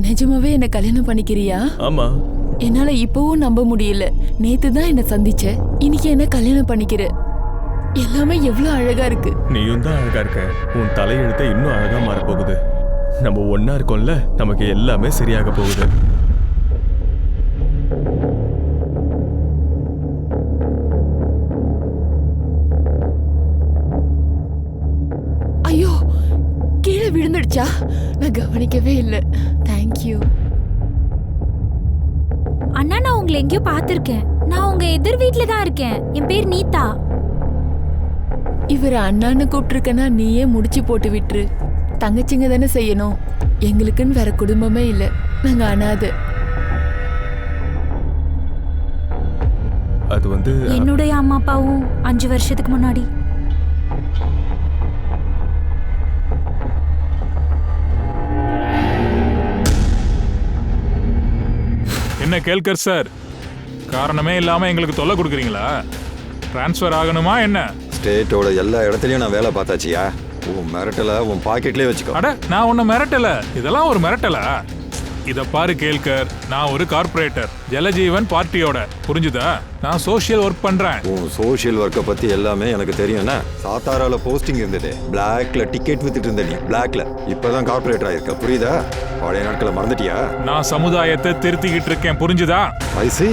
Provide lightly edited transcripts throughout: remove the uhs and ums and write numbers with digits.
நிஜமாவே என்ன கல்யாணம் பண்ணிக்கிறியா? ஆமா. என்னால இப்பவும் நம்ப முடியல. நேத்து தான் என்ன சந்திச்ச, இன்னைக்கு என்ன கல்யாணம் பண்ணிக்கிற. எல்லாமே எவ்வளவு அழகா இருக்கு. நீயும் தான் அழகா இருக்க. உன் தலையெழுத்த இன்னும் அழகா மாற போகுது. நம்ம ஒன்னா இருக்கோம்ல, நமக்கு எல்லாமே சரியாக போகுது. ஐயோ, கீழே விழுந்துடுச்சா? நான் கவனிக்கவே இல்லை. தேங்க்யூ. அண்ணா, நான் உங்களை எங்கேயோ பார்த்திருக்கேன். நான் உங்க எதிர் வீட்ல தான் இருக்கேன். என் பேர் நீதா. இவர் அண்ணான்னு கூப்பிட்டுருக்கனா நீயே முடிச்சு போட்டு விட்டுரு. தங்கச்சிங்க தானே செய்யணும். எங்களுக்குன்னு வேற குடும்பமே இல்லை. நாங்க அனாதை. அது வந்து என்னுடைய அம்மா அப்பாவும் 5 வருஷத்துக்கு முன்னாடி. என்ன கேல்கர் சார், காரணமே இல்லாம எங்களுக்கு தொல்லை கொடுக்குறீங்களா? டிரான்ஸ்ஃபர் ஆகணுமா என்ன? ஸ்டேட்டோட எல்லா இடத்துலயும் நான் வேலை பார்த்தாச்சியா. உன் மிரட்டல உன் பாக்கெட்லயே வச்சுக்கோ. அட, நான் ஒன்னும் மிரட்டல. இதெல்லாம் ஒரு மிரட்டலா? இத பாரு கேல்கர், நான் ஒரு கார்பரேட்டர், ஜலஜீவன் பார்ட்டியோட. புரிஞ்சுதா? நான் சோஷியல் ஒர்க் பண்றேன். உன் சோஷியல் ஒர்க்கை பத்தி எல்லாமே எனக்கு தெரியும்னா. சாத்தாரால போஸ்டிங் இருந்தது, பிளாக்ல டிக்கெட் வித்துட்டு இருந்த நீ பிளாக்ல. இப்பதான் கார்பரேட்டர் ஆயிருக்க, புரியுதா? பழைய நாட்களை மறந்துட்டியா? நான் சமுதாயத்தை திருத்திக்கிட்டு இருக்கேன், புரிஞ்சுதா? ஐசி,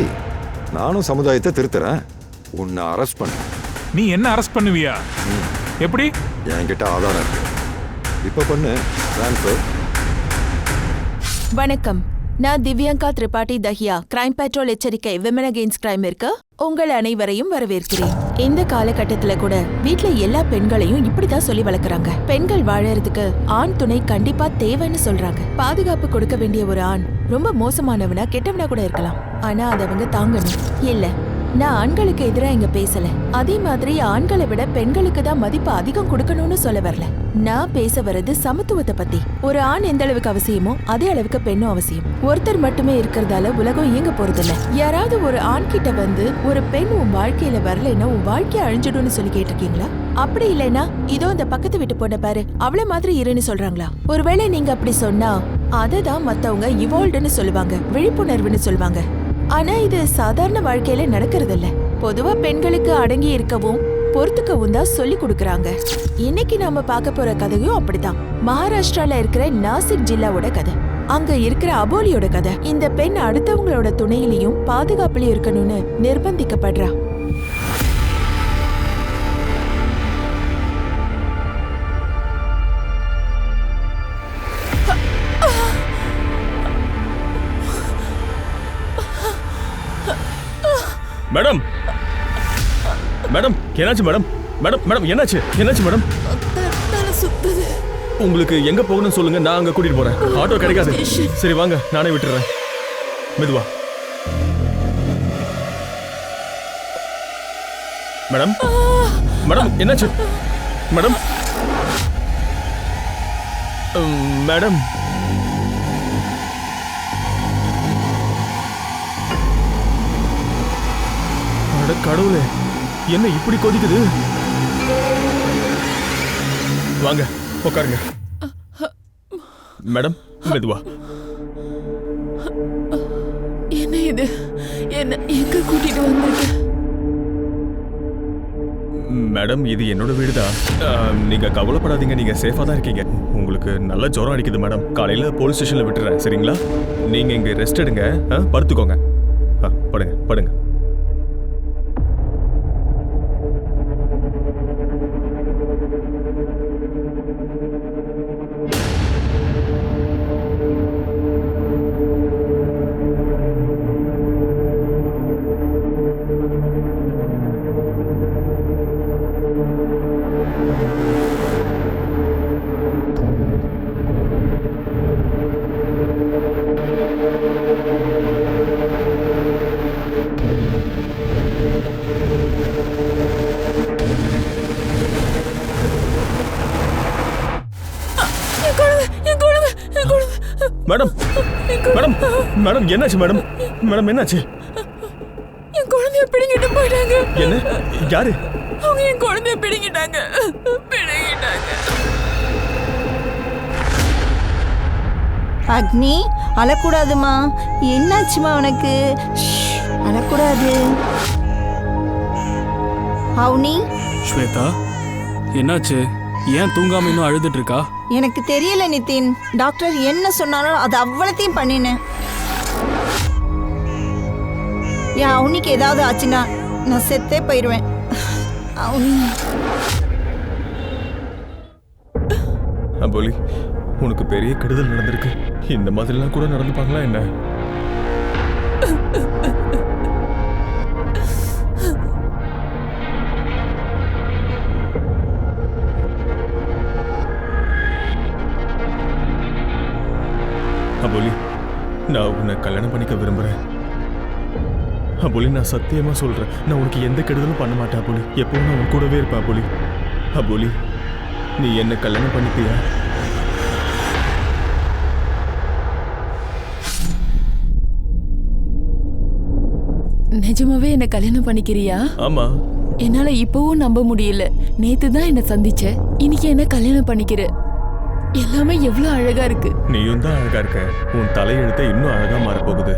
நானும் சமுதாயத்தை திருத்துறேன். உன்னை அரெஸ்ட் பண்ண. நீ என்ன அரெஸ்ட் பண்ணுவியா? எப்படி? என்கிட்ட ஆதாரம் இருக்கு. இப்ப பண்ணு ட்ரான்ஸ்ஃபர். வணக்கம், நான் திவ்யாங்கா திரிபாட்டி தஹியா. கிரைம் பெட்ரோல் எச்சரிக்கை விமன் அகெயின்ஸ்ட் கிரைம் இருக்க உங்கள் அனைவரையும் வரவேற்கிறேன். இந்த காலகட்டத்துல கூட வீட்ல எல்லா பெண்களையும் இப்படிதான் சொல்லி வளர்க்கறாங்க. பெண்கள் வாழறதுக்கு ஆண் துணை கண்டிப்பா தேவைன்னு சொல்றாங்க. பாதுகாப்பு கொடுக்க வேண்டிய ஒரு ஆண் ரொம்ப மோசமானவனா கெட்டவனா கூட இருக்கலாம். ஆனா அதை அவங்க தாங்கணும். இல்ல, நான் ஆண்களுக்கு எதிரா இங்க பேசல. அதே மாதிரி ஆண்களை விட பெண்களுக்கு தான் மதிப்பு அதிகம் கொடுக்கணும்னு சொல்ல வரல. நான் பேச வர்றது சமத்துவத்தை பத்தி. ஒரு ஆண் எந்த அளவுக்கு அவசியமோ அதே அளவுக்கு பெண்ணும் அவசியம். ஒருத்தர் மட்டுமே இருக்கிறதால உலகம் இயங்க போறதில்ல. யாராவது ஒரு ஆண் கிட்ட வந்து ஒரு பெண் உன் வாழ்க்கையில வரலைன்னா உன் வாழ்க்கைய அழிஞ்சிடும்னு சொல்லி கேட்டிருக்கீங்களா? அப்படி இல்லைன்னா இதோ இந்த பக்கத்து விட்டு போன பாரு, அவளை மாதிரி இருன்னு சொல்றாங்களா? ஒருவேளை நீங்க அப்படி சொன்னா அததான் மத்தவங்க இவால்வ்டுன்னு சொல்லுவாங்க, விழிப்புணர்வுன்னு சொல்லுவாங்க. ஆனா இது சாதாரண வாழ்க்கையில நடக்கிறது இல்ல. பொதுவா பெண்களுக்கு அடங்கி இருக்கவும் பொறுத்துக்கவும் தான் சொல்லி கொடுக்கறாங்க. இன்னைக்கு நாம பார்க்க போற கதையும் அப்படிதான். மகாராஷ்டிரால இருக்கிற நாசிக் ஜில்லாவோட கதை. அங்க இருக்கிற அபோலியோட கதை. இந்த பெண் அடுத்தவங்களோட துணையிலையும் பாதுகாப்புலயும் இருக்கணும்னு நிர்பந்திக்கப்படுறா. மேடம், மேடம் என்னாச்சு மேடம்? மேடம் மேடம் என்னாச்சு? என்னாச்சு மேடம்? சுத்துது. உங்களுக்கு எங்க போகணும்னு சொல்லுங்க, நான் அங்க கூட்டிட்டு போறேன். ஆட்டோ கிடைக்காது. சரி வாங்க, நானே விட்டுறேன். மெதுவா. மேடம், மேடம் என்னாச்சு? Madam, madam. கடவுளே, என்ன இப்படி கொதிக்குது? வாங்க உட்காருங்க. மேடம் மெதுவா. என்ன இது? என்ன எங்க கூட்டிட்டு வந்திருக்க? மேடம், இது என்னோட வீடுதான். நீங்க கவலைப்படாதீங்க, நீங்க சேஃபா தான் இருக்கீங்க. உங்களுக்கு நல்ல ஜுரம் அடிக்குது மேடம். காலையில போலீஸ் ஸ்டேஷன்ல விட்டுறேன், சரிங்களா? நீங்க இங்க ரெஸ்ட் எடுங்க, படுத்துக்கோங்க. படுங்க படுங்க. மேடம், மேடம், மேடம் என்னாச்சு மேடம்? மேடம் என்னாச்சு? என் குழந்தைய பிடிங்கிட்டு போயிட்டாங்க. என்ன? யாரு? அவங்க என் குழந்தைய பிடிங்கிட்டாங்க. அக்னி, அழக்கூடாதுமா. என்னாச்சுமா உனக்கு? அழக்கூடாது. அவனி, ஸ்வேதா, என்னாச்சு? ஏன் தூங்காம இன்னும் அழுதுட்டு இருக்கா? எனக்கு தெரியல நிதின். டாக்டர் என்ன சொன்னாலும் அது அவ்வளத்தையும் பண்ணினேன். என் அவனிக்கு ஏதாவது ஆச்சுன்னா நான் செத்தே போயிடுவேன். அவனி, அபோலி, உனக்கு பெரிய கெடுதல் நடந்திருக்கு. இந்த மாதிரிலாம் கூட நடந்துப்பாங்களா என்ன? அபோலி, நான் உன்னை கல்யாணம் பண்ணிக்க விரும்புறேன். அபோலி, நான் சத்தியமா சொல்றேன், நான் உனக்கு எந்த கெடுதலும் பண்ண மாட்டேன் அபோலி. எப்பவும் நான் உன் கூடவே இருப்பேன் அபோலி. அபோலி, நீ என்ன கல்யாணம் பண்ணிப்பியா? நிஜமாவே என்ன கல்யாணம் பண்ணிக்கிறியா? ஆமா. என்னால இப்பவும் நம்ப முடியல. நேத்து தான் என்ன சந்திச்ச, இன்னைக்கு என்ன கல்யாணம் பண்ணிக்கிற. எல்லாமே எவ்வளவு அழகா இருக்கு. நீயும் தான் அழகா இருக்க. உன் தலையெழுத்த இன்னும் அழகா மாறப்போகுது.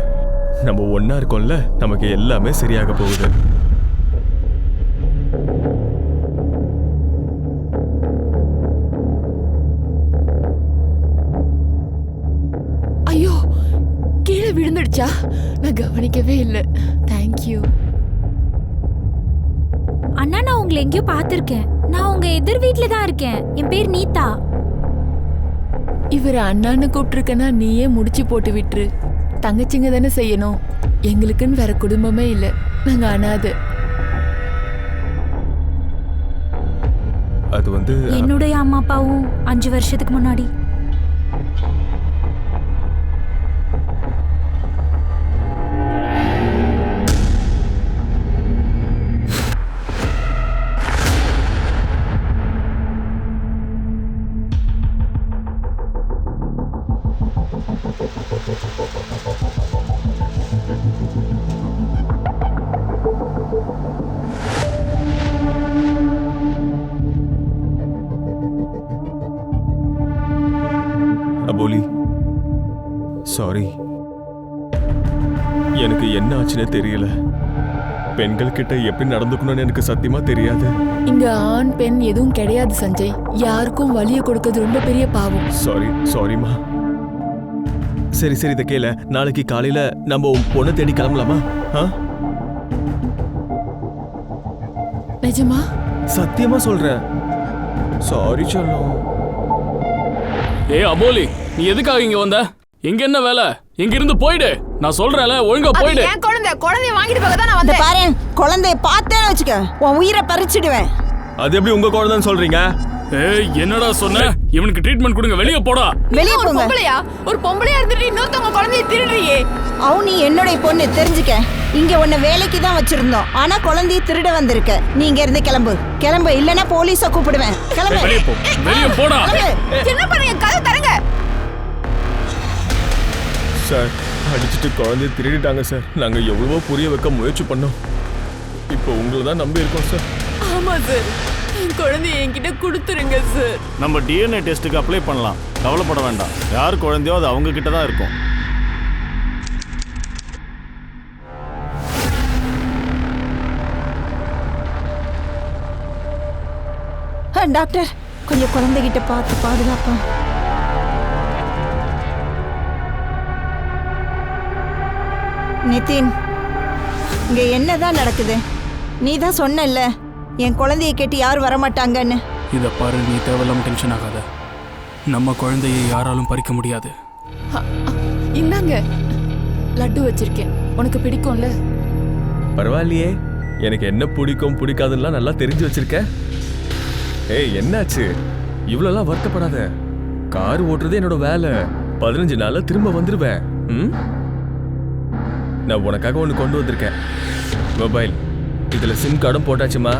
நம்ம ஒன்னா இருக்கோம்ல, நமக்கு எல்லாமே சரியாக போகுது. ஐயோ, கீழே விழுந்துடுச்சா? நான் கவனிக்கவே இல்லை. தேங்க்யூ. அண்ணா, நான் உங்களை எங்கேயோ பார்த்திருக்கேன். நான் உங்க எதிர் வீட்ல தான் இருக்கேன். என் பேர் நீதா. இவர் அண்ணான்னு கூப்பிட்டுருக்கனா நீயே முடிச்சு போட்டு விட்டுரு. தங்கச்சிங்க தானே செய்யணும். எங்களுக்குன்னு வேற குடும்பமே இல்லை. நாங்க அனாதை. அது வந்து என்னுடைய அம்மா அப்பாவும் 5 வருஷத்துக்கு முன்னாடி. அபோலி, சாரி. எனக்கு என்ன ஆச்சுன்னே தெரியல. பெண்கள் கிட்ட எப்படி நடந்துக்கணும்னு எனக்கு சத்தியமா தெரியாது. இங்க ஆண் பெண் எதுவும் கிடையாது சஞ்சய். யாருக்கும் வலிய கொடுக்கிறது ரொம்ப பெரிய பாவம். சாரிமா. சரி சரி, இதை கேள. நாளைக்கு காலையில நம்ம உன் பொண்ணை தேடி கிளம்பலாமா? நிஜமா? சத்தியமா சொல்றேன். சாரி சொல்லும். ஏய் அபோலி, நீ எதுக்காக இங்க வந்த? இங்க என்ன வேலை? இங்க இருந்து போயிடு. நான் சொல்றேன்ல, ஒழுங்கா போயிடு. என் குழந்தைய வாங்கிட்டு போக தான் நான் இந்த வந்தேன். பாரு, குழந்தைய பார்த்தேன்னு வச்சுக்க, உன் உயிரை பறிச்சிடுவேன். அது எப்படி உங்க குழந்தைன்னு சொல்றீங்க? ஏய், என்னடா சொன்ன? இவனுக்கு ட்ரீட்மெண்ட் கொடுங்க. வெளிய போடா. வெளியே போங்க. ஒரு பொம்பளையா இருந்துட்டு இன்னொருத்தவங்க குழந்தைய திருடுறியே. அவனி என்னுடைய பொண்ணு, தெரிஞ்சுக்க. இங்க உன்னை வேலைக்கு தான் வச்சிருந்தோம். ஆனா குழந்தைய திருட வந்திருக்க. நீ இங்க இருந்து கிளம்பு. இல்லன்னா போலீஸ கூப்பிடுவேன். கிளம்பு. வெளிய போ. வெளிய போடா. என்ன பண்ணுங்க? கதை தரங்க சார், அடிச்சுட்டு குழந்தைய திருடிட்டாங்க சார். நாங்க எவ்வளவோ புரிய வைக்க முயற்சி பண்ணோம். இப்போ உங்களை தான் நம்பி இருக்கோம் சார். ஆமா சார், என் குழந்தைய என்கிட்ட கொடுத்துருங்க சார். நம்ம டிஎன்ஏ டெஸ்ட்டுக்கு அப்ளை பண்ணலாம். கவலைப்பட வேண்டாம். யார் குழந்தையோ அது அவங்க கிட்ட தான் இருக்கும். டாக்டர், கொஞ்சம் குழந்தைகிட்ட பார்த்து பாதுகாப்பா. நிதின், இங்க என்னதான் நடக்குது? நீ தான் சொன்னல்ல, என் குழந்தைய கேட்டு யாரும் வரமாட்டாங்கன்னு. இத பாரு, நீ தேவையில்லாம டென்ஷன் ஆகாத. நம்ம குழந்தையை யாராலும் பறிக்க முடியாது. இந்தாங்க, லட்டு வச்சிருக்கேன். உனக்கு பிடிக்கும்ல? பரவாயில்லையே, எனக்கு என்ன பிடிக்கும் பிடிக்காதுன்னா நல்லா தெரிஞ்சு வச்சிருக்க. ஏய், என்னாச்சு? இவ்வளோலாம் வருத்தப்படாத. கார் ஓட்டுறது என்னோட வேலை. 15 நாள்ல திரும்ப வந்துருவேன். நான் உனக்காக ஒன்று கொண்டு வந்திருக்கேன். மொபைல். இதில் சிம் கார்டும் போட்டாச்சுமா.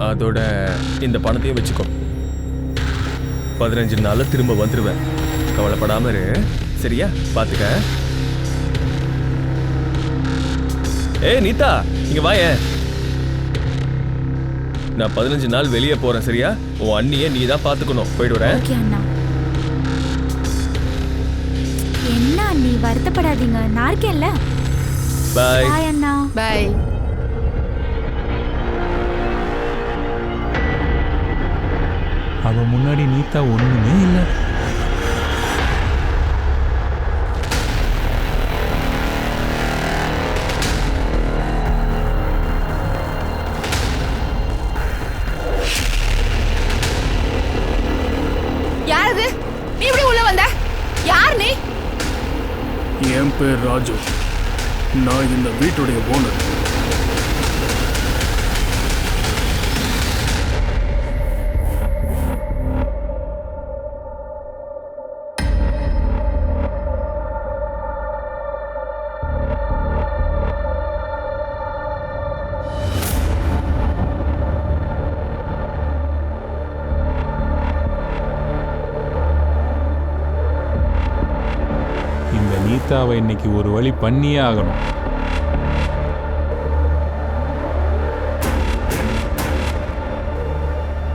அதோட இந்த பணத்தையும் வச்சுக்கோ. 15 நாள்ல திரும்ப வந்துருவேன். கவலைப்படாம இரு, சரியா? பார்த்துக்க. ஏய் நீதா, இங்க வாயேன். நான் 15 நாள் வெளியே போறேன், சரியா? உன் அண்ணியை நீ தான் பாத்துக்கணும். போயிட்டு வரேன். ஓகே அண்ணா. என்ன அண்ணி வருத்தப்படாதீங்க, நான் இருக்கேன்ல. பாய். பாய் அண்ணா. பை. அவ முன்னாடி நீத்தா ஒண்ணுமே இல்லை. யாரது? நீ இப்படி உள்ள வந்த? யார் நீ? என் பேர் ராஜு. நான் இந்த வீட்டுடைய ஓனர். இந்த நீத்தாவை இன்னைக்கு ஒரு வழி பண்ணியே ஆகணும்.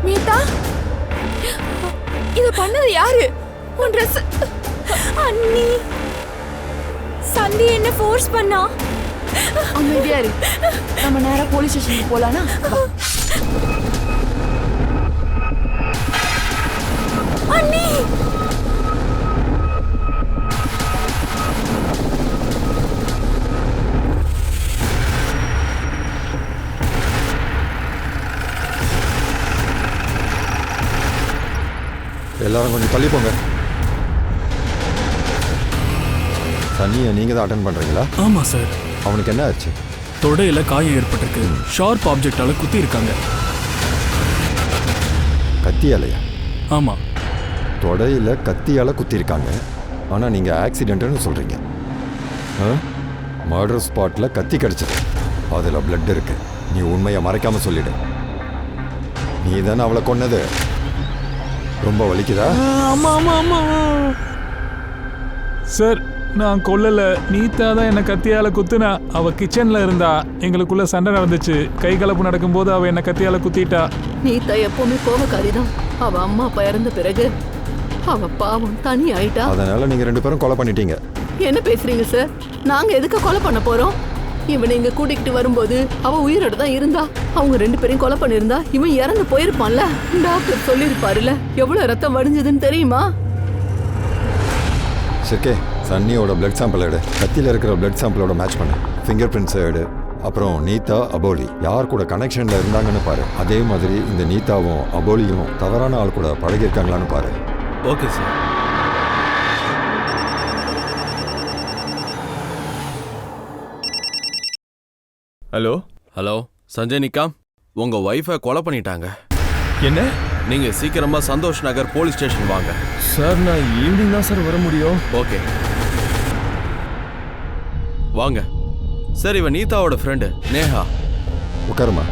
நீதா, இது பண்ணது யாரு? உன் ட்ரெஸ். அண்ணி, சந்தி என்ன ஃபோர்ஸ் பண்ணா. அமைதியா இரு. நம்ம நேரா போலீஸ் ஸ்டேஷனுக்கு போலானா? அண்ணி, எல்லாரும் கொஞ்சம் தள்ளி போங்க. சன்னியை நீங்க தான் அட்டன் பண்றீங்களா? ஆமா சார். அவனுக்கு என்ன ஆச்சு? தொடையில காயம் ஏற்பட்டிருக்கு. ஷார்ப் ஆப்ஜெக்டால குத்தி இருக்காங்க. கத்தியாலையா? ஆமா. தொடையில கத்தியால குத்திருக்காங்க. ஆனா நீங்க ஆக்சிடென்ட்னு சொல்றீங்க. மர்டர் ஸ்பாட்ல கத்தி கிடைச்சது, அதுல பிளட் இருக்கு. நீ உண்மையை மறைக்காம சொல்லிடு. நீ தானே அவளை கொன்னது. ரொம்ப வலிக்குதா? ஆமா ஆமா ஆமா சார், நான் கொல்லல. நீத்தா தான் என்ன கத்தியால குத்துனா. அவ கிச்சன்ல இருந்தா, எங்களுக்குள்ள சண்டை நடந்துச்சு. கை கலப்பு நடக்கும்போது அவ என்ன கத்தியால குத்திட்டா. நீத்தா எப்பவுமே கோபக்காரிதான். அவ அம்மா அப்பா இறந்த பிறகு அவ பாவம் தனி ஆயிட்டா. அதனால நீங்க 2 பேரும் கொலை பண்ணிட்டீங்க. என்ன பேசுறீங்க சார்? நாங்க எதுக்கு கொலை பண்ண போறோம்? இவனை இங்க கூட்டிகிட்டு வரும்போது அவ உயிரோட தான் இருந்தா. அவங்க 2 பேரையும் கொலை பண்ணிருந்தா இவன் இறந்து போயிருப்பான்ல. டாக்டர் சொல்லிருப்பாருல எவ்வளவு ரத்தம் வடிஞ்சதுன்னு தெரியுமா? சரி, சன்னியோட பிளட் சாம்பிள் எடு. கத்தியில் இருக்கிற பிளட் சாம்பிளோட மேட்ச் பண்ணு. ஃபிங்கர் பிரிண்ட்ஸ் எடு. அப்புறம் நீதா அபோலி யார் கூட கனெக்ஷன்ல இருந்தாங்கன்னு பாரு. அதே மாதிரி இந்த நீதாவும் அபோலியும் தவறான ஆள் கூட பழகிருக்காங்களான்னு பாரு. Okay sir. Hello. Hello Sanjay நிக்கா, உங்க ஒய்ஃபை கொலை பண்ணிட்டாங்க. என்ன? நீங்க சீக்கிரமா சந்தோஷ் நகர் போலீஸ் ஸ்டேஷன் வாங்க. சார், நான் ஈவினிங் தான் சார் வர முடியும். ஓகே வாங்க. சார், இவன் நீதாவோட ஃப்ரெண்டு நேஹா. உட்காருமா.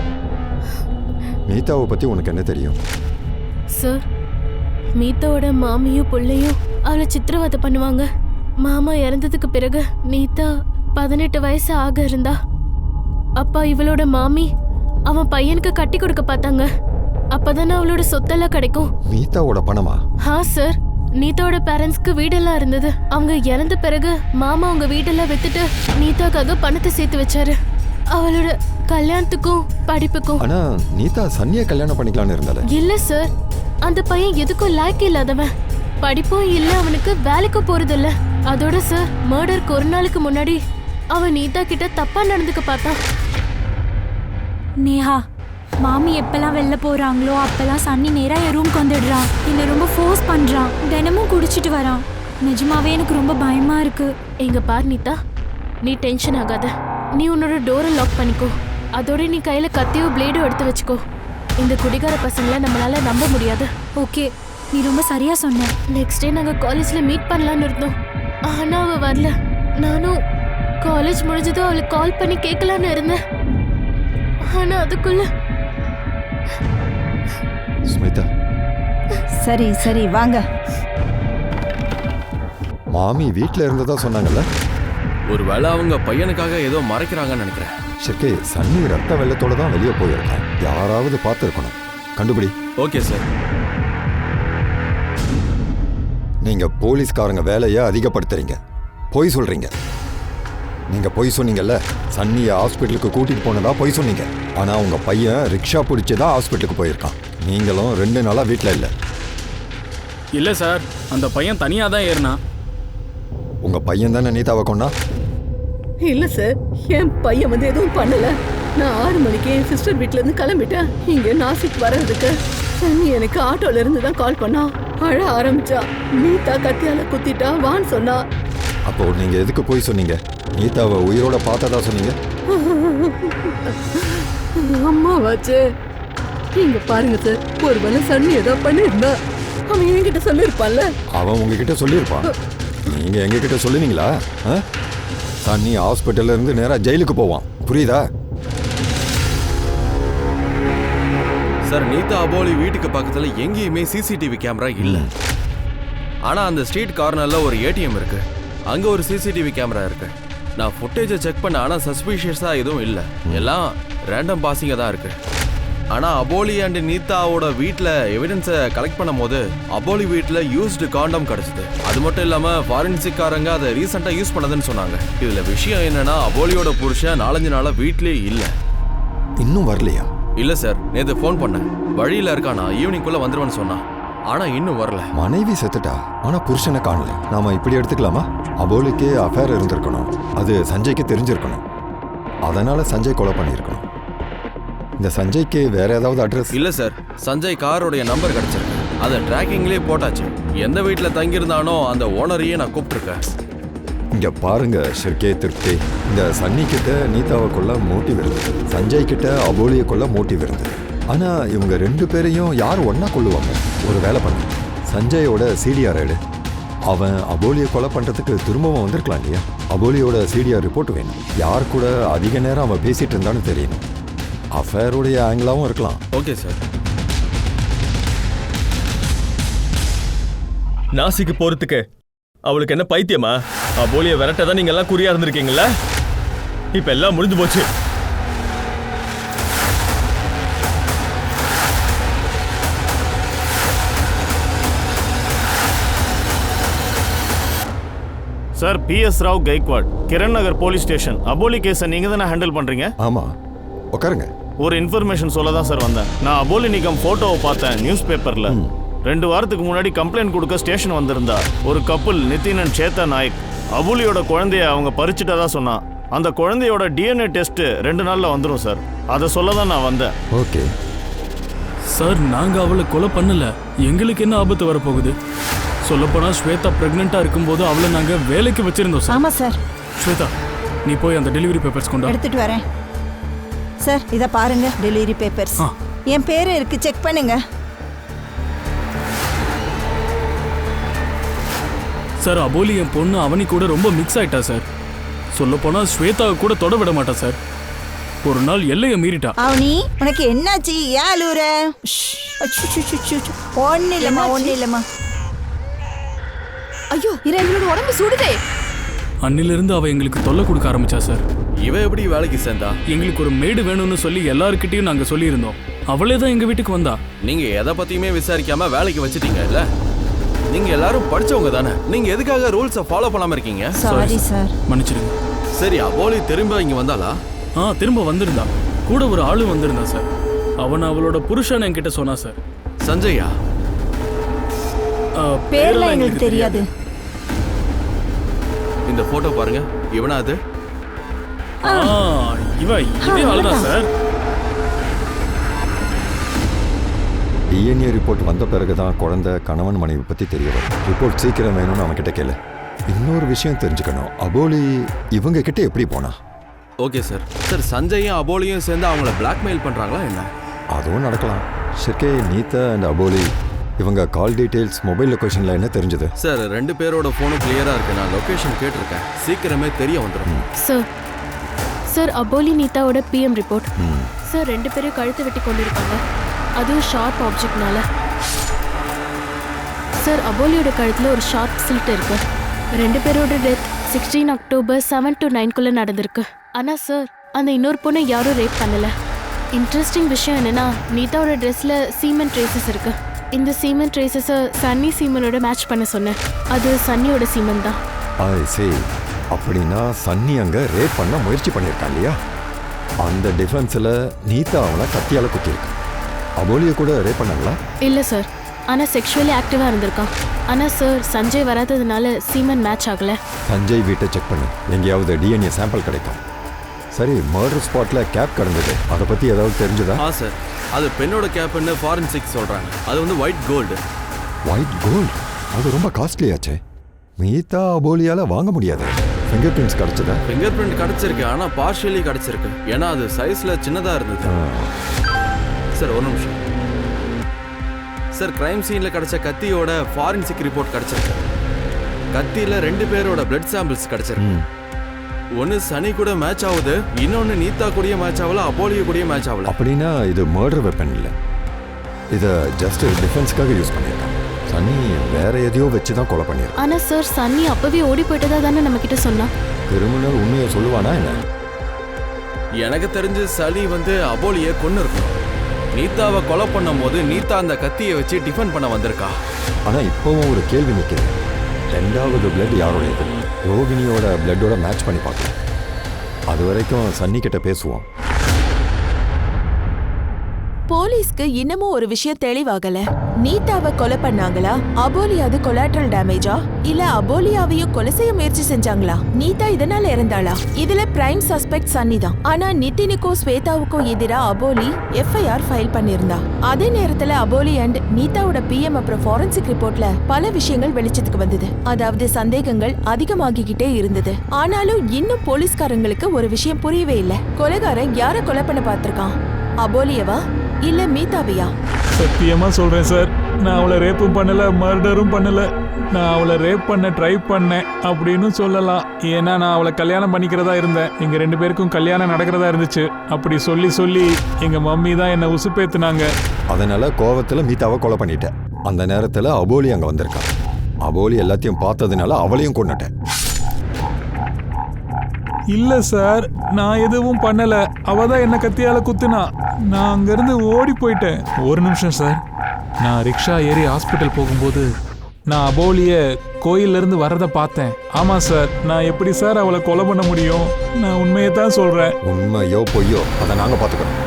நீதாவை பத்தி உனக்கு என்ன தெரியும்? சார், நீதாவோட மாமியும் பிள்ளையும் அவளை சித்திரவதை பண்ணுவாங்க. மாமா இறந்ததுக்கு பிறகு நீதா 18 வயசு ஆக இருந்தா. அப்பா இவளோட மாமி அவன் பையனுக்கு கட்டி கொடுக்க பார்த்தாங்க. அப்பதானே அவளோட சொத்தெல்லாம் கிடைக்கும். நீதாவோட பணமா? சார், நீதாவோட பேரண்ட்ஸ்க்கு வீடெல்லாம் இருந்தது. அவங்க இறந்த பிறகு மாமா அவங்க வீடெல்லாம் வித்துட்டு நீதாக்காக பணத்தை சேர்த்து வச்சாரு. அவளோட கல்யாணத்துக்கும் படிப்புக்கும். ஆனா நீதா சன்னியை கல்யாணம் பண்ணிக்கலாம்னு இருந்தால. இல்ல சார், அந்த பையன் எதுக்கும் லாய்க்கு இல்லாதவன். படிப்பும் இல்ல, அவனுக்கு வேலைக்கு போறது இல்ல. அதோட சார், மர்டருக்கு ஒரு நாளுக்கு முன்னாடி அவன் நீதா கிட்ட தப்பா நடந்துக்க பார்த்தான். நேஹா, மாமி எப்பெல்லாம் வெளில போறாங்களோ அப்பெல்லாம் சன்னி நேரா என் ரூம்க்கு வந்துடுறான். என்னை ரொம்ப ஃபோர்ஸ் பண்றான். தினமும் குடிச்சிட்டு வரான். நிஜமாவே எனக்கு ரொம்ப பயமா இருக்கு. எங்க பார் நீதா, நீ டென்ஷன் ஆகாத. நீ உன்னோட டோரை லாக் பண்ணிக்கோ. அதோட நீ கையில கத்தியோ பிளேடோ எடுத்து வச்சுக்கோ. இந்த குடிகார பசங்களை நம்மளால நம்ப முடியாது. ஓகே, நீ ரொம்ப சரியா சொன்ன. நெக்ஸ்ட் டே நாங்க காலேஜ்ல மீட் பண்ணலாம்னு இருந்தோம். ஆனா அவ வரல. நானும் காலேஜ் முடிஞ்சதும் அவளுக்கு கால் பண்ணி கேட்கலான்னு இருந்தேன். ஆனா அதுக்குள்ள ஸ்மிதா. சரி சரி வாங்க. மாமி வீட்டில் இருந்ததா சொன்னாங்கல்ல. ஒருவேளை அவங்க பையனுக்காக ஏதோ மறைக்கிறாங்கன்னு நினைக்கிறேன். சரி, சன்னி ரத்த வெள்ளத்தோட தான் வெளியே போயிருக்கேன். யாராவது பார்த்துருக்கணும். கண்டுபிடி. Okay sir. நீங்க போலீஸ்காரங்க வேலையை அதிகப்படுத்துறீங்க. பொய் சொல்றீங்க. நீங்க பொய் சொன்னீங்கல்ல, சன்னியை ஹாஸ்பிட்டலுக்கு கூட்டிட்டு போனதா பொய் சொன்னீங்க. ஆனா உங்க பையன் ரிக்ஷா பிடிச்சதான் ஹாஸ்பிட்டலுக்கு போயிருக்கான். நீங்களும் 2 நாளா வீட்டில் இல்லை. இல்ல சார், அந்த பையன் தனியா தான் ஏறினான். உங்க பையன் தானே நீதாவை கொண்டா? இல்ல சார், என் பையன் வந்து எதுவும் பண்ணல. நான் 6 மணிக்கு என் சிஸ்டர் வீட்ல இருந்து கிளம்பிட்டேன். இங்க நாசிக் வர்றதுக்கு சன்னி எனக்கு ஆட்டோல இருந்து தான் கால் பண்ணா. அழ ஆரம்பிச்சா. நீதா கத்தியால குத்திட்டா வான்னு சொன்னா. அப்போ நீங்க எதுக்கு போய் சொன்னீங்க? நீதாவை உயிரோட பார்த்ததா சொன்னீங்க. அம்மா வாச்சு, இங்க பாருங்க சார், ஒருவேளை சன்னி ஏதோ பண்ணிருந்தா அவன் என்கிட்ட சொல்லிருப்பான்ல. அவன் உங்ககிட்ட சொல்லியிருப்பான். நீங்க எங்ககிட்ட சொல்லுவீங்களா? சன்னி ஹாஸ்பிட்டல்ல இருந்து நேரா ஜெயிலுக்கு போவான். புரியுதா? சார், நீதா அபோலி வீட்டுக்கு பக்கத்துல எங்கேயுமே சிசிடிவி கேமரா இல்ல. ஆனா அந்த ஸ்ட்ரீட் கார்னர்ல ஒரு ஏடிஎம் இருக்கு. அங்க ஒரு சிசிடிவி கேமரா இருக்கு. நான் ஃபுட்டேஜை செக் பண்ண, ஆனா சஸ்பீஷியஸா எதுவும் இல்ல. எல்லாம் ரேண்டம் பாசிங்கா தான் இருக்கு. ஆனா அபோலி அண்ட் நீதாவோட வீட்ல எவிடன்ஸை கலெக்ட் பண்ணும் போது அபோலி வீட்ல யூஸ்டு காண்டம் கிடைச்சது. அது மட்டும் இல்லாம ஃபாரன்சிக்காரங்க அதை ரீசெண்டா யூஸ் பண்ணதுன்னு சொன்னாங்க. இதுல விஷயம் என்னன்னா, அபோலியோட புருஷன் 4-5 நாளா வீட்லயே இல்ல. இன்னும் வரலையா? இல்ல சார், நேத்து ஃபோன் பண்ணேன். வழியில இருக்கானா, ஈவினிங்குள்ள வந்துருவேன்னு சொன்னான். ஆனா இன்னும் வரல. மனைவி செத்துட்டா, ஆனா புருஷனை காணல. நாம இப்படி எடுத்துக்கலாமா? அபோலிக்கு அஃபேர் இருந்திருக்கணும். அது சஞ்சய்க்கு தெரிஞ்சிருக்கணும். அதனால சஞ்சய் கொலை பண்ணியிருக்கணும். இந்த சஞ்சய்க்கு வேற ஏதாவது அட்ரஸ்? இல்ல சார், சஞ்சய் காரோடைய நம்பர் கிடைச்சிருக்கு. அதை டிராக்கிங்லேயே போட்டாச்சு. எந்த வீட்டுல தங்கியிருந்தானோ அந்த ஓனரையே நான் கூப்பிட்டுருக்கேன். இங்க பாருங்க ஷிர்கே திருப்தி, இந்த சன்னி கிட்ட நீதாவை கொள்ள மோட்டிவ் இருந்தது, சஞ்சய் கிட்ட அபோலியை கொள்ள மோட்டிவ் இருந்தது. ஆனா இவங்க 2 பேரையும் யார் ஒன்னா கொள்ளுவாங்க? ஒரு வேலை பண்ணு, சஞ்சயோட சிடிஆர் எடு. அவன் அபோலியை கொலை பண்றதுக்கு திரும்பவும் வந்திருக்கலாம் இல்லையா? அபோலியோட சிடிஆர் ரிப்போர்ட் வேணும். யார் கூட அதிக நேரம் அவன் பேசிட்டு இருந்தான்னு தெரியணும். அஃபேருடைய ஆங்கிளாவும் இருக்கலாம். Okay sir. நாசிக்கு போறதுக்கு அவளுக்கு என்ன பைத்தியமா? அபோலியை விரட்டதான் நீங்க எல்லாம் குறியா இருந்திருக்கீங்களா? இப்ப எல்லாம் முடிஞ்சு போச்சு. சார், PS ராவ் கைக்வாட், கிரண் நகர் போலீஸ் ஸ்டேஷன். அபோலி கேஸை நீங்க தானே ஹேண்டில் பண்றீங்க? ஆமா, உட்காருங்க. ஒரு இன்ஃபர்மேஷன் சொல்ல தான் சார் வந்தேன். நான் அபோலி நிகம் போட்டோவை பார்த்தேன் நியூஸ் பேப்பர்ல. 2 வாரத்துக்கு முன்னாடி கம்ப்ளைண்ட் கொடுக்க ஸ்டேஷன் வந்திருந்தா ஒரு கப்புள், நிதின் அண்ட் சேத்தா நாயக். அபோலியோட குழந்தைய அவங்க பறிச்சுட்டதா சொன்னா. அந்த குழந்தையோட DNA டெஸ்ட் 2 நாள்ல வந்துடும் சார். அதை சொல்ல தான் நான் வந்தேன். ஓகே சார், நாங்க அவளை கொலை பண்ணல. எங்களுக்கு என்ன ஆபத்து வரப்போகுது? சொல்லப்போனா ஸ்வேதா பிரெக்னெண்டா இருக்கும்போது அவளை நாங்க வேலைக்கு வச்சிருந்தோம் சார். ஆமா சார். ஸ்வேதா, நீ போய் அந்த டெலிவரி பேப்பர்ஸ் கொண்டு வா. எடுத்துட்டு வரேன் சார். இத பாருங்க, டெலிவரி பேப்பர்ஸ். என் பேரு இருக்கு, செக் பண்ணுங்க. சார், அபோலி என் பொண்ணு அவனி கூட ரொம்ப மிக்ஸ் ஆயிட்டா சார். சொல்லப்போனா ஸ்வேதாவை கூட தொட விட மாட்டா சார். ஒரு நாள் எல்லையை மீறிட்டா. அவனி, உனக்கு என்னாச்சு? ஏன் அழுவுற? ஒண்ணு இல்லம்மா. ஐயோ, எங்களோட உடம்பு சுடுதே. அன்னிலிருந்து அவ எங்களுக்கு தொல்லை கொடுக்க ஆரம்பிச்சா சார். இவ எப்படி வேலைக்கு சேர்ந்தா? எங்களுக்கு ஒரு மேடு வேணும்னு சொல்லி எல்லார்கிட்டயும் நாங்க சொல்லியிருந்தோம். அவளே தான் எங்க வீட்டுக்கு வந்தா. நீங்க எதை பத்தியுமே விசாரிக்காம வேலைக்கு வச்சிட்டீங்க இல்ல? நீங்க எல்லாரும் படிச்சவங்க தானே. நீங்க எதுக்காக ரூல்ஸை ஃபாலோ பண்ணாம இருக்கீங்க? சாரி சார், மன்னிச்சிடுங்க. சரி, அபோலி திரும்ப இங்க வந்தாளா? திரும்ப வந்திருந்தா. கூட ஒரு ஆளு வந்திருந்தா சார். அவன் அவளோட புருஷன் என்கிட்ட சொன்னா சார். சஞ்சயா? பேர்லாம் எங்களுக்கு தெரியாது. இந்த போட்டோ பாருங்க. இவனா அது? இதே ஆளுதான் சார். DNA ரிப்போர்ட் வந்த பிறகுதான் குழந்தை கணவன் மனைவி பத்தி தெரிய வரும். ரிப்போர்ட் சீக்கிரம் வேணும்னு அவன் கிட்ட கேளு. இன்னொரு விஷயம் தெரிஞ்சுக்கணும், அபோலி இவங்க கிட்ட எப்படி போனா? Okay sir. சார், சஞ்சயும் அபோலியும் சேர்ந்து அவங்கள பிளாக்மெயில் பண்றாங்களா என்ன? அதுவும் நடக்கலாம். ஷிர்கே, நீதா அண்ட் அபோலி இவங்க கால் டீடைல்ஸ், மொபைல் லொகேஷன்ல என்ன தெரிஞ்சது? சார், 2 பேரோட போனும் கிளியரா இருக்கு. நான் லொகேஷன் கேட்டிருக்கேன். சீக்கிரமே தெரிய வந்துடும். சார், அபோலி நீதாவோட PM ரிப்போர்ட். சார், 2 பேரும் கழுத்து வெட்டி கொண்டிருக்காங்க. அதுவும் ஷார்ப் ஆப்ஜெக்ட்னால. சார், அபோலியோட கழுத்துல ஒரு ஷார்ப் சில்ட் இருக்கு. 2 பேரோட டெத் 16 அக்டோபர் 7 to 9 நடந்திருக்கு. ஆனா சார், அந்த இன்னொரு பொண்ணை யாரும் ரேப் பண்ணல. இன்ட்ரெஸ்டிங் விஷயம் என்னன்னா, நீதாவோட ட்ரெஸ்ல சீமெண்ட் ட்ரேசஸ் இருக்கு. இந்த சீமெண்ட் ட்ரேசஸை சன்னி சீமனோட மேட்ச் பண்ண சொன்னேன். அது சன்னியோட சீமெண்ட் தான். I see. அப்படின்னா சன்னி அங்க ரேப் பண்ண முயற்சி பண்ணியிருக்கான் இல்லையா? அந்த டிஃபென்ஸ்ல நீதா அவனை கத்தியால குத்திருக்கான். அபோலியை கூட ரேப் பண்ணாங்களா? இல்ல சார், ஆனா செக்ஷுவலி ஆக்டிவா இருந்திருக்கான். ஆனா சார் சஞ்சய் வராததுனால சீமன் மேட்ச் ஆகல. சஞ்சய் வீட்டை செக் பண்ணு, எங்கேயாவது டிஎன்ஏ சாம்பிள் கிடைக்கும். சரி, மர்டர் ஸ்பாட்ல கேப் கடந்தது, அதை பத்தி ஏதாவது தெரிஞ்சதா? சார், அது பெண்ணோட கேப்னு ஃபாரன்சிக் சொல்றாங்க. அது வந்து ஒயிட் கோல்டு. White gold? அது ரொம்ப காஸ்ட்லி ஆச்சே. மீதா அபோலியால வாங்க முடியாது. ஃபிங்கர் பிரிண்ட்ஸ் கிடைச்சதா? ஃபிங்கர் பிரிண்ட் கிடைச்சிருக்கு, ஆனா பார்ஷியலி கிடைச்சிருக்கு. ஏன்னா அது சைஸ்ல சின்னதா இருந்தது. சார் ஒரு நிமிஷம் சார், கிரைம் சீன்ல கிடைச்ச கத்தியோட ஃபாரன்சிக் ரிப்போர்ட் கிடைச்சிருக்கு. கத்தியில 2 பேரோட பிளட் சாம்பிள்ஸ் கிடைச்சிருக்கு. ஒன்னு சனி கூட மேட்ச் ஆகுது, இன்னொன்னு நீதா கூடயே மேட்ச் ஆகல, அபோலியோ கூடயே மேட்ச் ஆகல. அப்படின்னா இது மர்டர் வெப்பன் இல்லை, இதை ஜஸ்ட் டிஃபென்ஸ்க்காக யூஸ் பண்ணியிருக்கான். சன்னி வேற எதையோ வச்சு தான் கொலை பண்ணியிருக்கான். ஆனா சார் சன்னி அப்பவே ஓடி போயிட்டதா தானே நம்ம கிட்ட சொன்னா. கிரிமினல் உண்மையை சொல்லுவானா என்ன? எனக்கு தெரிஞ்சு சனி வந்து அபோலியை கொன்னு இருக்கும். நீதாவை கொலை பண்ணும் போது நீதா அந்த கத்தியை வச்சு டிஃபெண்ட் பண்ண வந்திருக்கா. ஆனா இப்பவும் ஒரு கேள்வி நிற்குது, 2வது பிளட் யாரோடையது? ரோகிணியோட பிளட்டோட மேட்ச் பண்ணி பார்க்கலாம். அது வரைக்கும் சன்னி கிட்ட பேசுவோம். போலீஸ்க்கு இன்னமும் ஒரு விஷயம் தெளிவாகல. நீதாவை கொலை பண்ணாங்களா, அபோலியாவது கொலாட்ரல் டேமேஜா, இல்ல அபோலியாவையும் கொலை செய்ய முயற்சி செஞ்சாங்களா? நீதா இதனால இறந்தாளா? இதுல பிரைம் சஸ்பெக்ட் சன்னி தான். ஆனா நிதினுக்கும் ஸ்வேதாவுக்கும் எதிரா அபோலி எஃப்ஐஆர் ஃபைல் பண்ணிருந்தா. அதே நேரத்துல அபோலி அண்ட் நீதாவோட பிஎம் அப்புறம் ஃபாரன்சிக் ரிப்போர்ட்ல பல விஷயங்கள் வெளிச்சத்துக்கு வந்தது. அதாவது சந்தேகங்கள் அதிகமாகிக்கிட்டே இருந்தது. ஆனாலும் இன்னும் போலீஸ்காரங்களுக்கு ஒரு விஷயம் புரியவே இல்ல. கொலைகாரன் யார கொலை பண்ண பார்த்திருக்கான்? அபோலியவா இல்ல மீதாவையா? சத்தியமா சொல்றேன் சார், நான் அவளை ரேப்பும் பண்ணல, மர்டரும் பண்ணல. நான் அவளை ரேப் பண்ண ட்ரை பண்ணேன் அப்படின்னு சொல்லலாம். ஏன்னா நான் அவளை கல்யாணம் பண்ணிக்கிறதா இருந்தேன். எங்க 2 பேருக்கும் கல்யாணம் நடக்கிறதா இருந்துச்சு. அப்படி சொல்லி சொல்லி எங்க மம்மி தான் என்னை உசுப்பேத்துனாங்க. அதனால கோவத்துல மீதாவை கொலை பண்ணிட்டேன். அந்த நேரத்துல அபோலி அங்க வந்திருக்கான். அபோலி எல்லாத்தையும் பார்த்ததுனால அவளையும் கொன்னுட்டேன். இல்ல சார், நான் எதுவும் பண்ணல. அவ தான் என்ன கத்தியால குத்துனா. நான் அங்கிருந்து ஓடி போயிட்டேன். ஒரு நிமிஷம் சார், நான் ரிக்ஷா ஏறி ஹாஸ்பிட்டல் போகும்போது நான் அபோலிய கோயில்ல இருந்து வரத பார்த்தேன். ஆமா சார், நான் எப்படி சார் அவளை கொலை பண்ண முடியும்? நான் உண்மையை தான் சொல்றேன். உண்மையோ பொய்யோ அதை நாங்க பாத்துக்கிறோம்.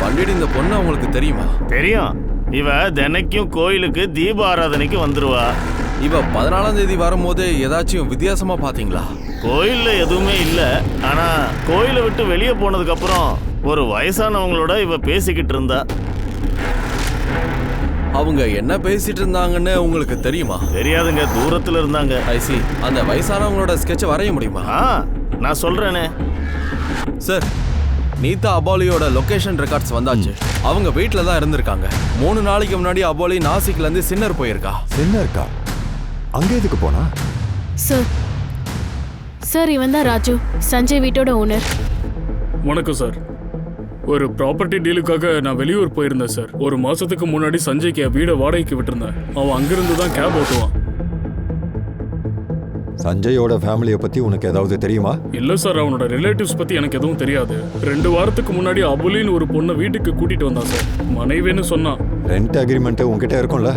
பண்டிட், இந்த பொண்ணு உங்களுக்கு தெரியுமா? தெரியும். இவ தினைக்கும் கோயிலுக்கு தீப ஆராதனைக்கு வந்துருவா. இவ 14ஆம் தேதி வரும்போது ஏதாச்சும் வித்தியாசமா பாத்தீங்களா? கோயில்ல எதுவுமே இல்ல. ஆனா கோயிலை விட்டு வெளியே போனதுக்கு அப்புறம் ஒரு வயசானவங்களோட இவ பேசிக்கிட்டு இருந்தா. அவங்க என்ன பேசிட்டு இருந்தாங்கன்னு உங்களுக்கு தெரியுமா? தெரியாதுங்க, தூரத்துல இருந்தாங்க. ஐசி, அந்த வயசானவங்களோட ஸ்கெட்சை வரைய முடியுமா? நான் சொல்றேனே சார். நீதா அபோலியோட லொகேஷன் ரெக்கார்ட்ஸ் வந்தாச்சு. அவங்க வீட்ல தான் இருந்திருக்காங்க. 3 நாளைக்கு முன்னாடி அபோலி நாசிக்ல இருந்து சின்னர் போயிருக்கா. சின்னர்க்கா? அங்க எதுக்கு போனா? சார் சார் இவன் தான் ராஜு, சஞ்சய் வீட்டோட ஓனர். வணக்கம் சார். ஒரு ப்ராப்பர்ட்டி டீலுக்காக நான் வெளியூர் போயிருந்தேன் சார். 1 மாசத்துக்கு முன்னாடி சஞ்சய்க்கு என் வீடை வாடகைக்கு விட்டுருந்தேன். அவன் அங்கிருந்து தான் கேப் ஓட்டுவான். சஞ்சயோட ஃபேமிலியை பத்தி உனக்கு ஏதாவது தெரியுமா? இல்ல சார், அவனோட ரிலேட்டிவ்ஸ் பத்தி எனக்கு எதுவும் தெரியாது. 2 வாரத்துக்கு முன்னாடி அபுலின்னு ஒரு பொண்ணை வீட்டுக்கு கூட்டிட்டு வந்தான் சார். மனைவின்னு சொன்னான். ரெண்ட் அக்ரிமெண்ட் உங்ககிட்ட இருக்கும்ல?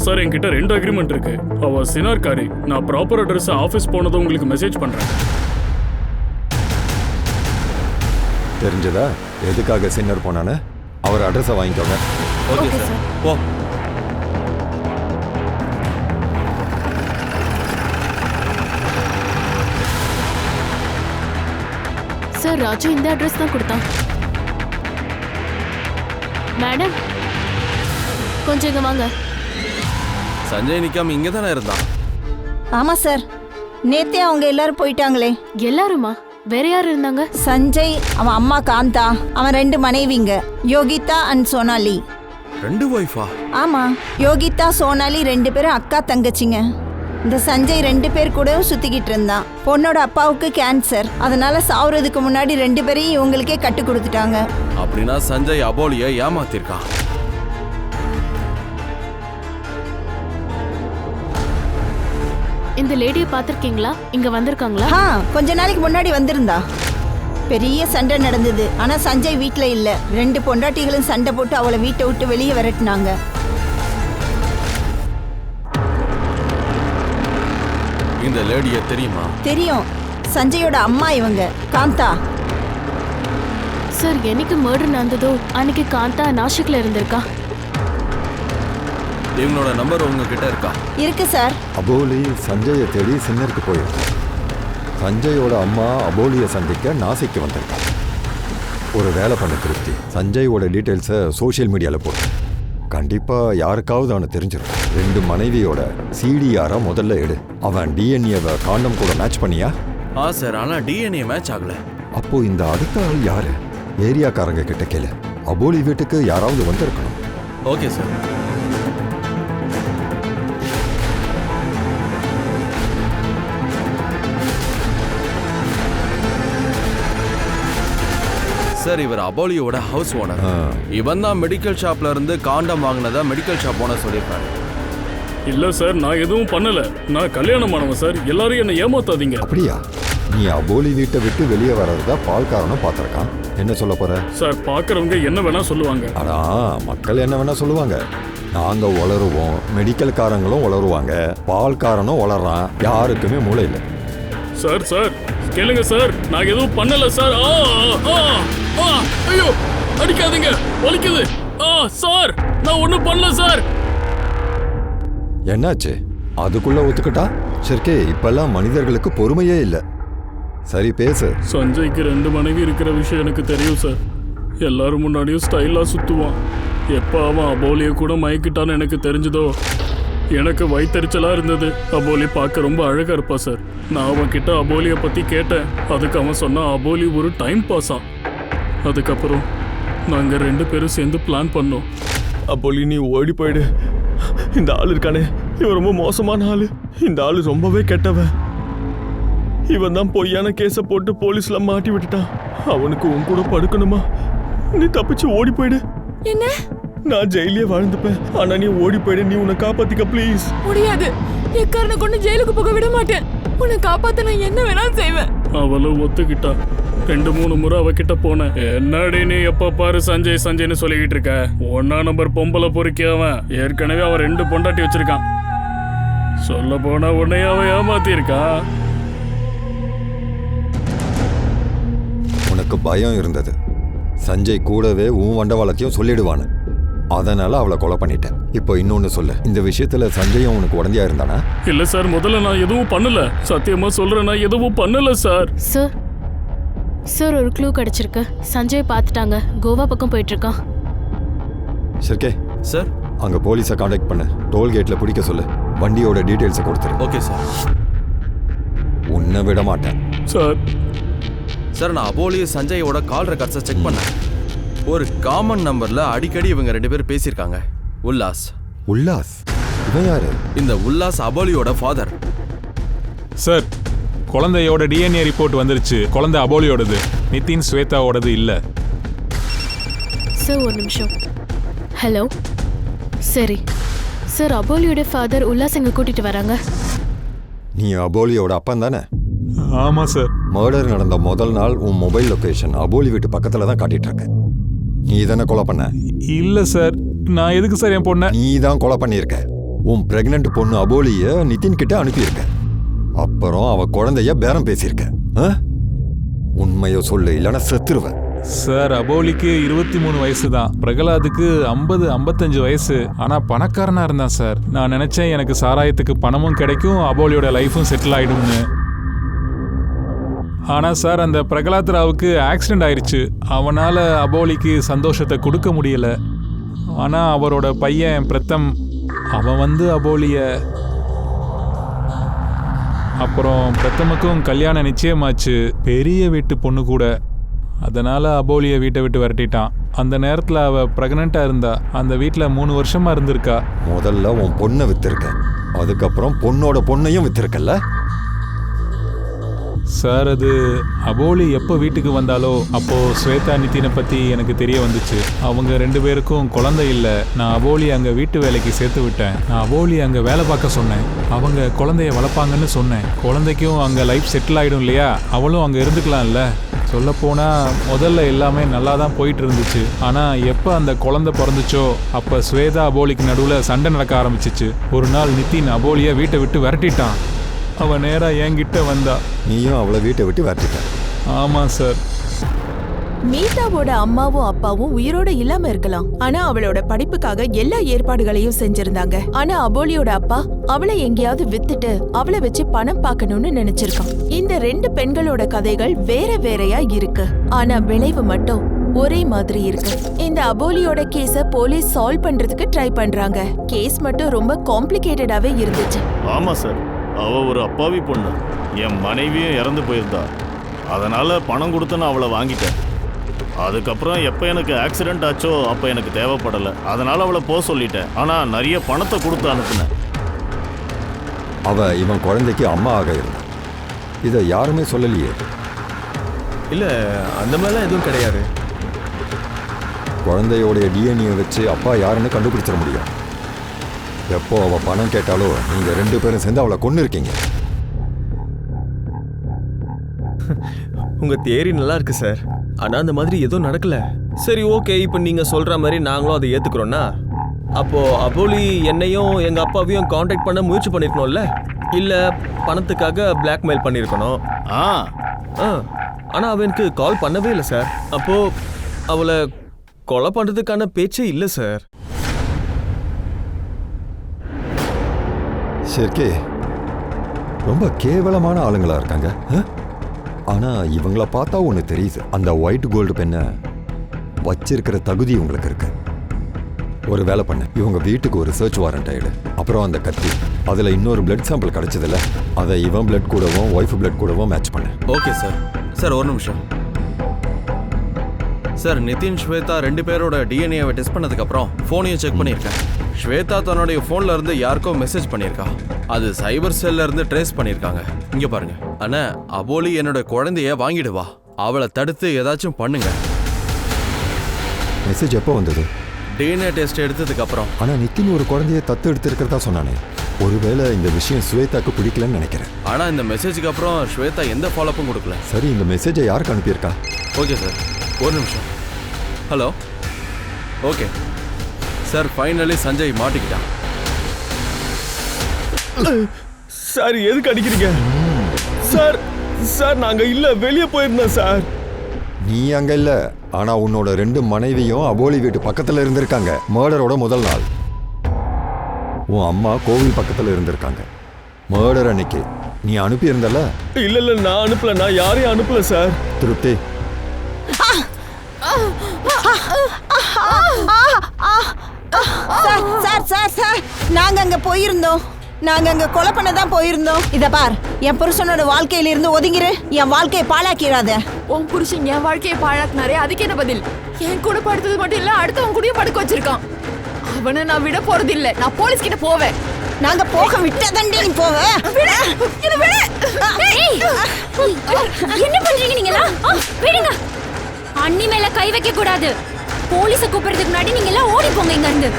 சார், என்கிட்ட 2 அக்ரிமெண்ட் இருக்கு. அவ சினார்காரி. நான் ப்ராப்பர் அட்ரஸ் ஆஃபீஸ் போனதை உங்களுக்கு மெசேஜ் பண்றேன். தெரிஞ்சதா எதுக்காக சின்னர் போனான்னு? அவர் அட்ரஸை வாங்கிக்கோங்க. Okay sir. போ. சார் ராஜு இந்த அட்ரஸ் தான் கொடுத்தான். மேடம் கொஞ்சம் இங்க வாங்க. சஞ்சய் நிக்காம இங்க தானே இருந்தான். ஆமா சார், நேத்தே அவங்க எல்லாரும் போயிட்டாங்களே. எல்லாருமா? வேற யார் இருந்தாங்க? சஞ்சய், அவன் அம்மா காந்தா, அவன் 2 மனைவிங்க, யோகிதா அண்ட் சோனாலி. 2 ஒய்ஃபா? ஆமா, யோகிதா சோனாலி 2 பேரும் அக்கா தங்கச்சிங்க. இந்த சஞ்சய் 2 பேர் கூடவும் சுத்திக்கிட்டு இருந்தான். பொண்ணோட அப்பாவுக்கு கேன்சர், அதனால சாவுறதுக்கு முன்னாடி 2 பேரையும் இவங்களுக்கே கட்டு கொடுத்துட்டாங்க. அப்படின்னா சஞ்சய் அபோலியை ஏமாத்திருக்கான். இந்த லேடியை பார்த்திருக்கீங்களா? இங்க வந்திருக்காங்களா? கொஞ்ச நாளைக்கு முன்னாடி வந்திருந்தா. பெரிய சண்டை நடந்தது. ஆனா சஞ்சய் வீட்ல இல்ல. 2 பொண்டாட்டிகளும் சண்டை போட்டு அவளை வீட்டை விட்டு வெளியே விரட்டினாங்க. இந்த லேடியை தெரியுமா? தெரியும், சஞ்சயோட அம்மா இவங்க, காந்தா. சார் என்னைக்கு மர்டர் நடந்ததோ அன்னைக்கு காந்தா நாசிக்ல இருந்திருக்கா. இவங்களோட நம்பர் உங்ககிட்ட இருக்கா? இருக்கு சார். அபோலி சஞ்சயை தேடி சின்னருக்கு போயிருக்கா. சஞ்சயோட அம்மா அபோலியை சந்திக்க நாசிக்கு வந்திருக்கா. ஒரு வேலை பண்ண திருப்தி, சஞ்சயோட டீட்டெயில்ஸை சோஷியல் மீடியாவில் போட்டு கண்டிப்பாக யாருக்காவது அவனை தெரிஞ்சிடும். 2 மனைவியோட சிடிஆரை முதல்ல எடு. அவன் டிஎன்ஏவை காண்டம் கூட மேட்ச் பண்ணியா? சார், ஆனால் டிஎன்ஏ மேட்ச் ஆகல. அப்போ இந்த அடுத்த ஆள் யாரு? ஏரியாக்காரங்க கிட்ட கேளு. அபோலி வீட்டுக்கு யாராவது வந்திருக்கணும். Okay sir. சார், இவர் அபோலியோட ஹவுஸ் ஓனர். இவன் தான் மெடிக்கல் ஷாப்ல இருந்து காண்டம் வாங்கினதா மெடிக்கல் ஷாப் ஓனர் சொல்லியிருக்காரு. இல்ல சார், நான் எதுவும் பண்ணல. நான் கல்யாணமானவன் சார். எல்லாரும் என்ன ஏமாத்தாதீங்க. அப்படியா? நீ அபோலி வீட்டை விட்டு வெளியே வர்றதா பால்காரனும் பார்த்துருக்கான். என்ன சொல்ல போற? சார், பாக்குறவங்க என்ன வேணா சொல்லுவாங்க. ஆனா மக்கள் என்ன வேணா சொல்லுவாங்க. நாங்க உளருவோம், மெடிக்கல்காரங்களும் உளருவாங்க, பால்காரனும் உளறான். யாருக்குமே மூளை இல்லை. சார் சார் கேளுங்க சார், நான் எதுவும் பண்ணல சார். ஐயோ, அடிக்காதீங்க, வலிக்குது. சார், நான் ஒண்ணும் பண்ணல சார். என்னாச்சு? அதுக்குள்ள ஒத்துக்கிட்டா? சரி, இப்பெல்லாம் மனிதர்களுக்கு பொறுமையே இல்லை. சரி, பேசு. சஞ்சய்க்கு 2 மனைவி இருக்கிற விஷயம் எனக்கு தெரியும் சார். எல்லாரும் முன்னாடியும் ஸ்டைலா சுத்துவான். எப்ப அவன் அபோலியை கூட மயக்கிட்டான்னு எனக்கு தெரிஞ்சதோ எனக்கு வயிற்றுச்சலா இருந்தது. அபோலி பார்க்க ரொம்ப அழகா இருப்பா சார். நான் அவன் கிட்ட அபோலியை பத்தி கேட்டேன். அதுக்கு அவன் சொன்னா அபோலி ஒரு டைம் பாஸா. அதுக்கப்புறம் நாங்க 2 பேரும் சேர்ந்து பிளான் பண்ணோம். அபோலி, நீ ஓடி போயிடு. இந்த ஆள் இருக்கானே, இவன் ரொம்ப மோசமான ஆளு. இந்த ஆளு ரொம்பவே கெட்டவன். இவன் தான் பொய்யான கேஸை போட்டு போலீஸ்ல மாட்டி விட்டுட்டான். அவனுக்கு உன் கூட படுக்கணுமா? நீ தப்பிச்சு ஓடி போயிடு. என்ன? நான் ஜெயிலே வாழ்ந்துப்பேன். ஆனா நீ ஓடி போயிடு. நீ உன்னை காப்பாத்திக்க ப்ளீஸ். முடியாது. எக்காரனை கொண்டு ஜெயிலுக்கு போக விட மாட்டேன். உன்னை காப்பாத்த நான் என்ன வேணாலும் செய்வேன். அவளும் ஒத்துக்கிட்டா. 2-3 முறை அவகிட்ட போனேன். என்னடி நீ எப்ப பாரு சஞ்சய் சஞ்சய்னு சொல்லிக்கிட்டு இருக்க? 1ஆம் நம்பர் பொம்பளை பொறுக்கி அவன். ஏற்கனவே அவன் 2 பொண்டாட்டி வச்சிருக்கான். சொல்ல போனா உன்னைய அவன் ஏமாத்தி இருக்கா. உனக்கு பயம் இருந்தது. சஞ்சய் கூடவே உன் வண்டவாளத்தையும் சொல்லிடுவான்னு. அதனால அவளை கொலை பண்ணிட்டேன். இப்போ இன்னொன்னு சொல்லு, இந்த விஷயத்துல சஞ்சயும் உனக்கு உடந்தையா இருந்தானா? இல்ல சார், முதல்ல நான் எதுவும் பண்ணல. சத்தியமா சொல்றேன், நான் எதுவும் பண்ணல சார். சார் சார் ஒரு க்ளூ கிடைச்சிருக்கு. சஞ்சய் பார்த்துட்டாங்க. கோவா பக்கம் போயிட்டு இருக்கான். சரிக்கே சார், அங்க போலீஸை காண்டாக்ட் பண்ணு. டோல்கேட்ல பிடிக்க சொல்லு. வண்டியோட டீடைல்ஸை கொடுத்துரு. Okay sir. உன்னை விட மாட்டேன் சார். சார், நான் அபோலியை சஞ்சயோட கால் ரெக்கார்ட்ஸை செக் பண்ணேன். ஒரு காமன் நம்பர்ல அடிக்கடி இவங்க 2 பேரும் பேசியிருக்காங்க. உல்லாஸ். உல்லாஸ்? இவன் யாரு? இந்த உல்லாஸ் அபோலியோட ஃபாதர். சார், குழந்தையோட டிஎன்ஏ ரிப்போர்ட் வந்துருச்சு. குழந்தை அபோலியோடது, நிதின் ஸ்வேதாவோடது இல்ல. சார் ஒரு நிமிஷம். ஹலோ. சரி சார், அபோலியோட ஃபாதர் உல்லாஸ் எங்க கூட்டிட்டு வராங்க. நீ அபோலியோட அப்பன் தானே? ஆமா சார். மர்டர் நடந்த முதல் நாள் உன் மொபைல் லொகேஷன் அபோலி வீட்டு பக்கத்துல தான் காட்டிட்டு இருக்க. நீ தானே கொலை பண்ண? இல்ல சார், நான் எதுக்கு சார் என் பொண்ணை? நீ தான் கொலை பண்ணியிருக்க. உன் பிரெக்னன்ட் பொண்ணு அபோலிய நிதின் கிட்ட அனுப்பியிருக்க. அப்புறம் அவ குழந்தைய பேரம் பேசியிருக்க. உண்மையோ சொல்லு, இல்லைன்னா செத்துருவேன். சார், அபோலிக்கு 23 வயசு தான். பிரகலாதுக்கு 50-55 வயசு. ஆனா பணக்காரனா இருந்தான் சார். நான் நினைச்சேன் எனக்கு சாராயத்துக்கு பணமும் கிடைக்கும், அபோலியோட லைஃபும் செட்டில் ஆயிடும்னு. ஆனா சார், அந்த பிரகலாத் ராவுக்கு ஆக்சிடென்ட் ஆயிடுச்சு. அவனால அபோலிக்கு சந்தோஷத்தை கொடுக்க முடியல. ஆனா அவரோட பையன் பிரத்தம், அவன் அபோலிய, அப்புறம் பிரத்தமுக்கும் கல்யாணம் நிச்சயமாச்சு. பெரிய வீட்டு பொண்ணு கூட. அதனால அபோலிய வீட்டை விட்டு விரட்டிட்டான். அந்த நேரத்துல அவ பிரெக்னண்டா இருந்தா. அந்த வீட்டுல 3 வருஷமா இருந்திருக்கா. முதல்ல உன் பொண்ணை வித்திருக்க, அதுக்கப்புறம் பொண்ணோட பொண்ணையும் வித்திருக்கல்ல சார். அது அபோலி எப்போ வீட்டுக்கு வந்தாலோ அப்போ ஸ்வேதா நிதினை பத்தி எனக்கு தெரிய வந்துச்சு. அவங்க 2 பேருக்கும் குழந்தை இல்லை. நான் அபோலி அங்க வீட்டு வேலைக்கு சேர்த்து விட்டேன். நான் அபோலி அங்க வேலை பார்க்க சொன்னேன். அவங்க குழந்தைய வளர்ப்பாங்கன்னு சொன்னேன். குழந்தைக்கும் அங்க லைஃப் செட்டில் ஆயிடும் இல்லையா, அவளும் அங்க இருந்துக்கலாம்ல. சொல்லப்போனா முதல்ல எல்லாமே நல்லா தான் போயிட்டு இருந்துச்சு. ஆனா எப்போ அந்த குழந்தை பிறந்துச்சோ அப்ப ஸ்வேதா அபோலிக்கு நடுவில் சண்டை நடக்க ஆரம்பிச்சிச்சு. ஒரு நாள் நிதின் அபோலியை வீட்டை விட்டு விரட்டிட்டான். அவ நேரா என்கிட்ட வந்தா. நீயும் அவளை வீட்டை விட்டு விரட்டிட்ட. ஆமா சார். மீதாவோட அம்மாவும் அப்பாவும் உயிரோட இல்லாம இருக்கலாம், ஆனா அவளோட படிப்புக்காக எல்லா ஏற்பாடுகளையும் செஞ்சிருந்தாங்க. ஆனா அபோலியோட அப்பா அவளை எங்கேயாவது வித்துட்டு அவளை வச்சு பணம் பார்க்கணும்னு நினைச்சிருக்கான். இந்த 2 பெண்களோட கதைகள் வேற வேறையா இருக்கு, ஆனா விளைவு மட்டும் ஒரே மாதிரி இருக்கு. இந்த அபோலியோட கேஸ போலீஸ் சால்வ் பண்றதுக்கு ட்ரை பண்றாங்க. கேஸ் மட்டும் ரொம்ப காம்ப்ளிகேட்டடாவே இருந்துச்சு. ஆமா சார், அவ ஒரு அப்பாவி பொண்ணு. என் மனைவியும் இறந்து போயிருந்தா, அதனால பணம் கொடுத்து நான் அவளை வாங்கிட்டேன். அதுக்கப்புறம் எப்போ எனக்கு ஆக்சிடென்ட் ஆச்சோ அப்போ எனக்கு தேவைப்படலை, அதனால அவளை போக சொல்லிட்டேன். ஆனால் நிறைய பணத்தை கொடுத்து அனுப்புனேன். அவ இவன் குழந்தைக்கு அம்மா ஆக இருந்தா. இதை யாருமே சொல்லலையே. இல்லை, அந்த மாதிரிலாம் எதுவும் கிடையாது. குழந்தையோடைய டிஎன்ஏ வச்சு அப்பா யாருன்னு கண்டுபிடிச்சிட முடியும். எப்போ அவ பணம் கேட்டாலோ நீங்க 2 பேரும் சேர்ந்து அவளை கொண்டு இருக்கீங்க. உங்க தியரி நல்லா இருக்கு சார், ஆனா அந்த மாதிரி எதுவும் நடக்கல. சரி, ஓகே, இப்போ நீங்க சொல்ற மாதிரி நாங்களும் அதை ஏத்துக்கிறோம்னா, அப்போ அபோலி என்னையும் எங்க அப்பாவையும் காண்டாக்ட் பண்ண முயற்சி பண்ணிருக்கணும்ல, இல்ல பணத்துக்காக பிளாக்மெயில் பண்ணிருக்கணும். ஆனா அவ எனக்கு கால் பண்ணவே இல்லை சார். அப்போ அவளை கொலை பண்றதுக்கான பேச்சே இல்லை சார். சரி, ரொம்ப கேவலமான ஆளுங்களா இருக்காங்க. ஆனா இவங்கள பார்த்தா ஒன்று தெரியுது, அந்த ஒயிட் கோல்டு பெண்ணை வச்சிருக்கிற தகுதி உங்களுக்கு இருக்கு. ஒரு வேலை பண்ணு, இவங்க வீட்டுக்கு ஒரு சர்ச் வாரண்ட் ஆயிடு. அப்புறம் அந்த கத்தி, அதுல இன்னொரு பிளட் சாம்பிள் கிடைச்சதில்ல, அதை இவன் பிளட் கூடவும் ஒய்ஃப் பிளட் கூடவும் மேட்ச் பண்ணு. Okay sir. சார் ஒரு நிமிஷம் சார். நிதின் ஸ்வேதா 2 பேரோட டிஎன்ஏவை டெஸ்ட் பண்ணதுக்கு அப்புறம் ஃபோனையும் செக் பண்ணியிருக்கேன். ஸ்வேதா தன்னுடைய ஃபோன்ல இருந்து யாருக்கோ மெசேஜ் பண்ணியிருக்கா. அது சைபர் செல்ல இருந்து ட்ரேஸ் பண்ணியிருக்காங்க. இங்க பாருங்க அண்ணா, அபோலி என்னோட குழந்தைய வாங்கிடுவா, அவளை தடுத்து ஏதாச்சும் பண்ணுங்க. மெசேஜ் எப்போ வந்தது? டிஎன்ஏ டெஸ்ட் எடுத்ததுக்கு அப்புறம். ஆனா நிதின் ஒரு குழந்தைய தத்து எடுத்திருக்கிறதா சொன்னானே, ஒருவேளை இந்த விஷயம் ஸ்வேதாக்கு பிடிக்கலன்னு நினைக்கிறேன். ஆனா இந்த மெசேஜுக்கு அப்புறம் ஸ்வேதா எந்த ஃபாலோப்பும் கொடுக்கல. சரி, இந்த மெசேஜை யாருக்கு அனுப்பியிருக்கா? ஓகே சார், ஒரு நிமிஷம். Hello. Okay sir, finally Sanjay மாட்டிக்கிட்டான். சார், எதுக்கு அடிக்கிறீங்க சார்? சார், நாங்க இல்ல, வெளியே போயிருந்தோம் சார். நீ அங்க இல்ல, ஆனா உன்னோட 2 மனைவியும் அபோலி வீட்டு பக்கத்துல இருந்திருக்காங்க. மர்டரோட முதல் நாள் உன் அம்மா கோவில் பக்கத்துல இருந்திருக்காங்க. மர்டர் அன்னைக்கு நீ அனுப்பி இருந்தல? இல்ல இல்ல, நான் அனுப்பல, நான் யாரையும் அனுப்பல சார். திருப்தி, சார், நாங்க அங்க போயிருந்தோம். நாங்க அங்க கொலை பண்ண தான் போயிருந்தோம். இத பார், என் புருஷனோட வாழ்க்கையில இருந்து ஒதுங்கிரு, என் வாழ்க்கையை பாழாக்கிறாத. உன் புருஷன் என் வாழ்க்கையை பாழாக்குனாரே, அதுக்கு என்ன பதில்? என் கூட படுத்தது மட்டும் இல்ல, அடுத்தவங்க கூடயும் படுக்க வச்சிருக்கான். அவனை நான் விட போறது இல்ல. நான் போலீஸ் கிட்ட போவேன். நாங்க போக விட்டதண்டி நீ போவ. என்ன பண்றீங்க நீங்களா? விடுங்க. அண்ணி மேல கை வைக்க கூடாது. போலீஸை கூப்பிடுறதுக்கு முன்னாடி நீங்க எல்லாம் ஓடி போங்க இங்க இருந்து.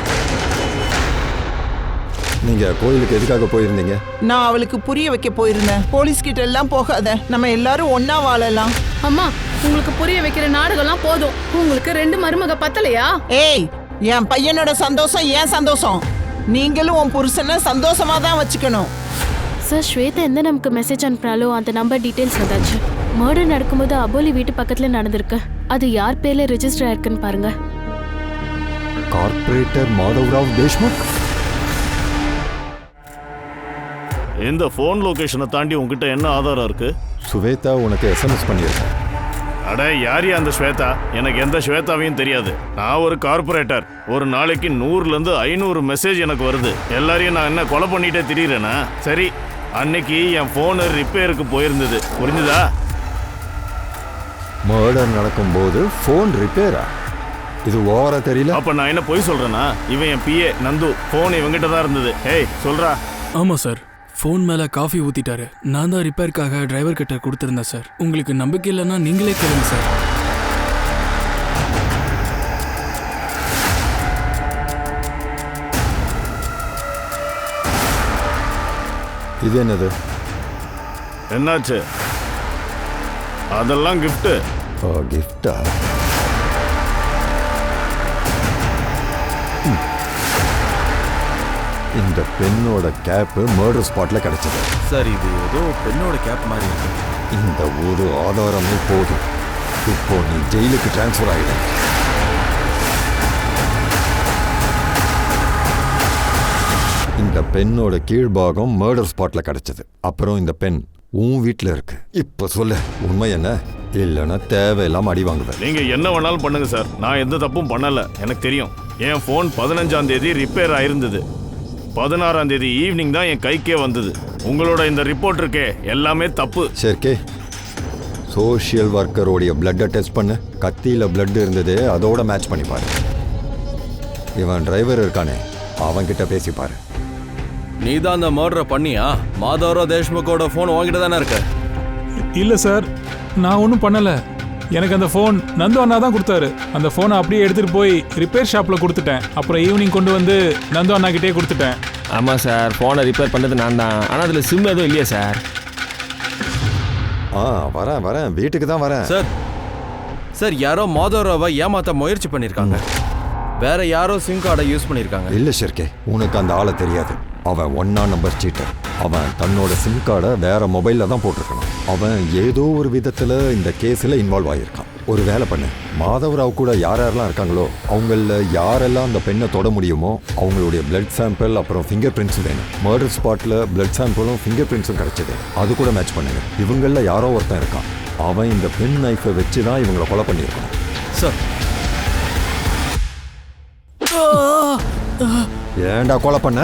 நீங்க கோயிலுக்கு எதுக்காக போயிருந்தீங்க? நான் அவளுக்கு புரிய வைக்க போயிருந்தேன். போலீஸ் கிட்ட எல்லாம் போகாத, நம்ம எல்லாரும் ஒன்னா வாழலாம். அம்மா, உங்களுக்கு புரிய வைக்கிற நாடகம்லாம் போதும். உங்களுக்கு 2 மருமக பத்தலையா? ஏய், என் பையனோட சந்தோஷம் ஏன் சந்தோஷம். நீங்களும் உன் புருஷனை சந்தோஷமா தான் வச்சுக்கணும். சார், ஸ்வேதா எந்த நமக்கு மெசேஜ் அனுப்புறாலோ அந்த நம்பர் டீடைல்ஸ் வந்தாச்சு. மர்டர் நடக்கும்போது அபோலி வீட்டு பக்கத்துல நடந்திருக்கு. அது யார் பேர்ல ரெஜிஸ்டர் ஆயிருக்குன்னு பாருங்க. கார்ப்பரேட்டர் மாதவ்ராவ் தேஷ்முக். இந்த ஃபோன் லொகேஷனை தாண்டி உங்ககிட்ட என்ன ஆதாரம் இருக்கு? சுவேதா உனக்கு எஸ்எம்எஸ் பண்ணியிருக்கேன். அட, யாரியா அந்த ஸ்வேதா? எனக்கு எந்த ஸ்வேதாவையும் தெரியாது. நான் ஒரு கார்பரேட்டர். ஒரு நாளைக்கு 100லேருந்து 500 மெசேஜ் எனக்கு வருது. எல்லாரையும் நான் என்ன கொலை பண்ணிட்டே திரியிறேனா? சரி, அன்னைக்கு என் ஃபோனு ரிப்பேருக்கு போயிருந்தது, புரிஞ்சுதா? மர்டர் நடக்கும்போது ஃபோன் ரிப்பேரா? இது ஓவரா தெரியல. அப்ப நான் என்ன பொய் சொல்றேனா? இவன் என் பிஏ நந்து, ஃபோன் இவங்கிட்ட தான் இருந்தது. ஏய், சொல்றா. ஆமா சார், ஃபோன் மேல காஃபி ஊத்திட்டாரு. நான் தான் ரிப்பேருக்காக டிரைவர் கிட்ட கொடுத்துருந்தேன் சார். உங்களுக்கு நம்பிக்கை இல்லைன்னா நீங்களே கேளுங்க சார். இது என்னது? என்னாச்சு? அதெல்லாம் கிஃப்ட். கிஃப்டா? இந்த பெண்ணோட கேப் மர்டர் ஸ்பாட்ல கிடைச்சது. சார் இது ஏதோ பெண்ணோட கேப் மாதிரி இருக்கு. இந்த ஒரு ஆதாரமே போதும். இப்போ நீ ஜெயிலுக்கு டிரான்ஸ்ஃபர் ஆயிட. இந்த பெண்ணோட கீழ்பாகம் மர்டர் ஸ்பாட்ல கிடைச்சது. அப்புறம் இந்த பெண் உன் வீட்டில் இருக்கு. இப்ப சொல்லு உண்மை என்ன? இல்லைன்னா தேவையில்லாம அடி வாங்குவேன். நீங்க என்ன வேணாலும் பண்ணுங்க சார், நான் எந்த தப்பும் பண்ணல. எனக்கு தெரியும். என் ஃபோன் 15ஆம் தேதி ரிப்பேர் ஆயிருந்தது. 16ஆம் தேதி ஈவினிங் தான் என் கைக்கே வந்தது. உங்களோட இந்த ரிப்போர்ட் இருக்கே எல்லாமே தப்பு. சரிக்கே, சோஷியல் ஒர்க்கரோடைய பிளட்டை டெஸ்ட் பண்ணு. கத்தியில் பிளட் இருந்தது, அதோட மேட்ச் பண்ணி பாரு. இவன் டிரைவர் இருக்கானே, அவன்கிட்ட பேசிப்பாரு. நீ தான் அந்த மர்டரை பண்ணியா? மாதவராவ் தேஷ்முக்கோட ஃபோன் வாங்கிட்டு தானே இருக்க? இல்லை சார், நான் ஒன்றும் பண்ணலை. எனக்கு அந்த ஃபோன் நந்து அண்ணா தான் கொடுத்தாரு. அந்த ஃபோனை அப்படியே எடுத்துகிட்டு போய் ரிப்பேர் ஷாப்பில் கொடுத்துட்டேன். அப்புறம் ஈவினிங் கொண்டு வந்து நந்து அண்ணாக்கிட்டே கொடுத்துட்டேன். ஆமாம் சார், ஃபோனை ரிப்பேர் பண்ணது நான் தான். ஆனால் அதில் சிம் எதுவும் இல்லையா சார்? வரேன் வீட்டுக்கு தான் வரேன். சார் யாரோ மாதவராவை ஏமாத்த முயற்சி பண்ணியிருக்காங்க. வேற யாரோ சிம் கார்டை யூஸ் பண்ணியிருக்காங்க. இல்லை ஷெர்கே, உனக்கு அந்த ஆளை தெரியாது. அவன் 1 நம்பர் சீட்டர். அவன் தன்னோட சிம் கார்டை வேற மொபைலில் தான் போட்டிருக்கணும். அவன் ஏதோ ஒரு விதத்தில் இந்த கேஸில் இன்வால்வ் ஆகியிருக்கான். ஒரு வேலை பண்ணு, மாதவராவ் கூட யாரெல்லாம் இருக்காங்களோ அவங்கள யாரெல்லாம் அந்த பெண்ணை தொட முடியுமோ அவங்களுடைய பிளட் சாம்பிள் அப்புறம் ஃபிங்கர் பிரிண்ட்ஸும் வேணும். மர்டர் ஸ்பாட்டில் பிளட் சாம்பிளும் ஃபிங்கர் பிரிண்ட்ஸும் கிடைச்சது. அது கூட மேட்ச் பண்ணுங்க. இவங்களில் யாரோ ஒருத்தன் இருக்கான். அவன் இந்த பென் நைஃபை வச்சு தான் இவங்களை கொலை பண்ணியிருக்கான். சார் ஏன்டா கொலை பண்ண?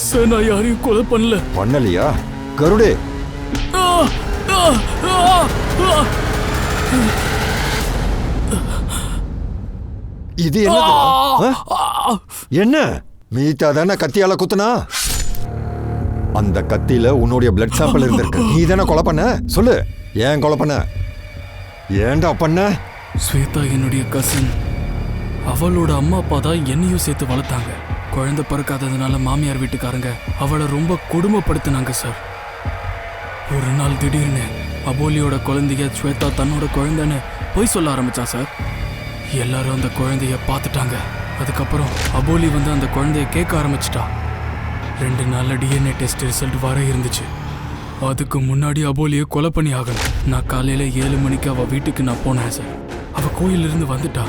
சார் நான் யாரையும் கொலை பண்ணல. பண்ணலையா? கருடே, இது என்ன? மீதா தானே கத்தியால குத்துனா? அந்த கத்தியில உன்னுடைய பிளட் சாம்பிள் இருந்திருக்கு. நீ தானே கொலை பண்ண? சொல்லு, ஏன் கொலை பண்ண? ஏன்டா பண்ண? ஸ்வேதா என்னுடைய கசின். அவளோட அம்மா அப்பா தான் என்னையும் சேர்த்து வளர்த்தாங்க. குழந்தை பிறக்காததுனால மாமியார் வீட்டுக்காரங்க அவளை ரொம்ப கொடுமைப்படுத்தினாங்க சார். ஒரு நாள் திடீர்னு அபோலியோட குழந்தைய ஸ்வேதா தன்னோட குழந்தைன்னு பொய் சொல்ல ஆரம்பிச்சா சார். எல்லாரும் அந்த குழந்தைய பார்த்துட்டாங்க. அதுக்கப்புறம் அபோலி வந்து அந்த குழந்தைய கேட்க ஆரம்பிச்சிட்டா. 2 நாள்ல DNA டெஸ்ட் ரிசல்ட் வர இருந்துச்சு. அதுக்கு முன்னாடி அபோலியை கொலை பண்ணி ஆகணும். நான் காலையில 7 மணிக்கு அவ வீட்டுக்கு நான் போனேன் சார். அவ கோயிலிருந்து வந்துட்டா.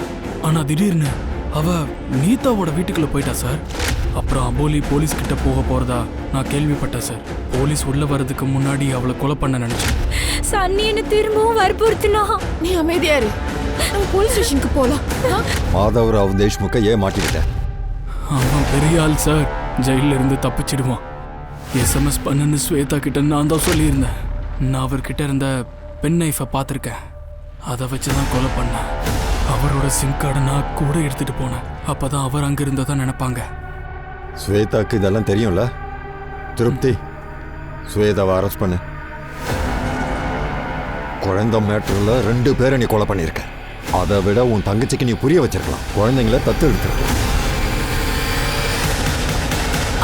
ஆனா திடீர்னு அவ நீதாவோட வீட்டுக்குள்ள போயிட்டா சார். அப்புறம் அபோலி போலீஸ் கிட்ட போக போறதா நான் கேள்விப்பட்டேன் சார். போலீஸ் உள்ள வர்றதுக்கு முன்னாடி அவளை கொலை பண்ண நினைச்சேன். சன்னி என்ன திரும்பவும் வற்புறுத்தினா. நீ அமைதியா இரு, போலீஸ் ஸ்டேஷனுக்கு போலாம். மாதவராவ் தேஷ்முக்கை ஏன் மாட்டிக்கிட்ட? அவன் பெரிய ஆள் சார், ஜெயில இருந்து தப்பிச்சிடுவான். SMS பண்ணுன்னு ஸ்வேதா கிட்ட நான் தான் சொல்லியிருந்தேன். நான் அவர்கிட்ட இருந்த பென் நைஃபை பார்த்துருக்கேன். அதை வச்சுதான் கொலை பண்ணேன். அவரோட சிம் கார்டை நான் கூட எடுத்துட்டு போனேன். அப்பதான் அவர் அங்க இருந்ததா நினைப்பாங்க. ஸ்வேதாக்கு இதெல்லாம் தெரியும்ல? திருப்தி, ஸ்வேதாவை அரெஸ்ட் பண்ணு. குழந்தை மேட்டர்ல 2 பேரை நீ கொலை பண்ணியிருக்க. அதை விட உன் தங்கச்சிக்கு நீ புரிய வச்சிருக்கலாம். குழந்தைங்கள தத்து எடுத்துருக்கலாம்.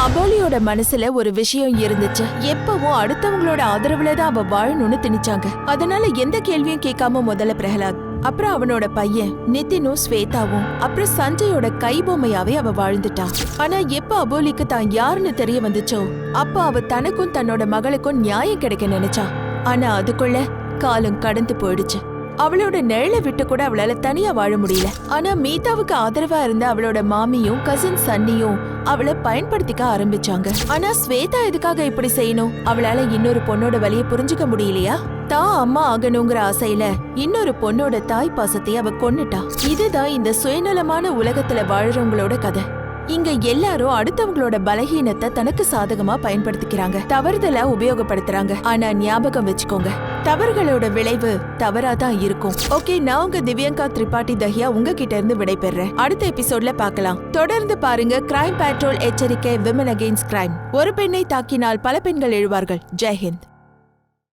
அபோலியோட மனசுல ஒரு விஷயம் இருந்துச்சு. எப்பவும் அடுத்தவங்களோட ஆதரவுல தான் அவ வாழணும்னு திணிச்சாங்க. அதனால எந்த கேள்வியும் கேட்காம முதல்ல பிரகலாத், அப்புறம் அவனோட பையன் நிதினும் ஸ்வேதாவும், அப்புறம் சஞ்சயோட கைபொம்மையாவே அவ வாழ்ந்துட்டான். ஆனா எப்ப அபோலிக்கு தான் யாருன்னு தெரிய வந்துச்சோ அப்ப அவ தனக்கும் தன்னோட மகளுக்கும் நியாயம் கிடைக்க நினைச்சா. ஆனா அதுக்குள்ள காலம் கடந்து போயிடுச்சு. அவளோட நிழலை விட்டு கூட அவளால தனியா வாழ முடியல. ஆனா மீதாவுக்கு ஆதரவா இருந்த அவளோட மாமியும் கசின் சன்னியும் அவளை பயன்படுத்திக்க ஆரம்பிச்சாங்க. ஆனா ஸ்வேதா எதுக்காக இப்படி செய்யணும்? அவளால இன்னொரு பொண்ணோட வலியை புரிஞ்சுக்க முடியலையா? தான் அம்மா ஆகணுங்கிற ஆசையில இன்னொரு பொண்ணோட தாய் பாசத்தை அவ கொன்னுட்டா. இதுதான் இந்த சுயநலமான உலகத்துல வாழறவங்களோட கதை. இங்க எல்லாரும் அடுத்தவங்களோட பலகீனத்தை தனக்கு சாதகமா பயன்படுத்திக்கிறாங்க, தவறுதலா உபயோகப்படுத்துறாங்க. ஆனா ஞாபகம் வச்சுக்கோங்க, தவறுகளோட விளைவு தவறாதான் இருக்கும். ஓகே, நான் உங்க திவ்யங்கா திரிபாட்டி தஹியா உங்ககிட்ட இருந்து விடைபெறேன். அடுத்த எபிசோட்ல பார்க்கலாம். தொடர்ந்து பாருங்க கிரைம் பேட்ரோல் எச்சரிக்கை, விமன் அகெயின்ஸ்ட் கிரைம். ஒரு பெண்ணை தாக்கினால் பல பெண்கள் எழுவார்கள். ஜெய் ஹிந்த்.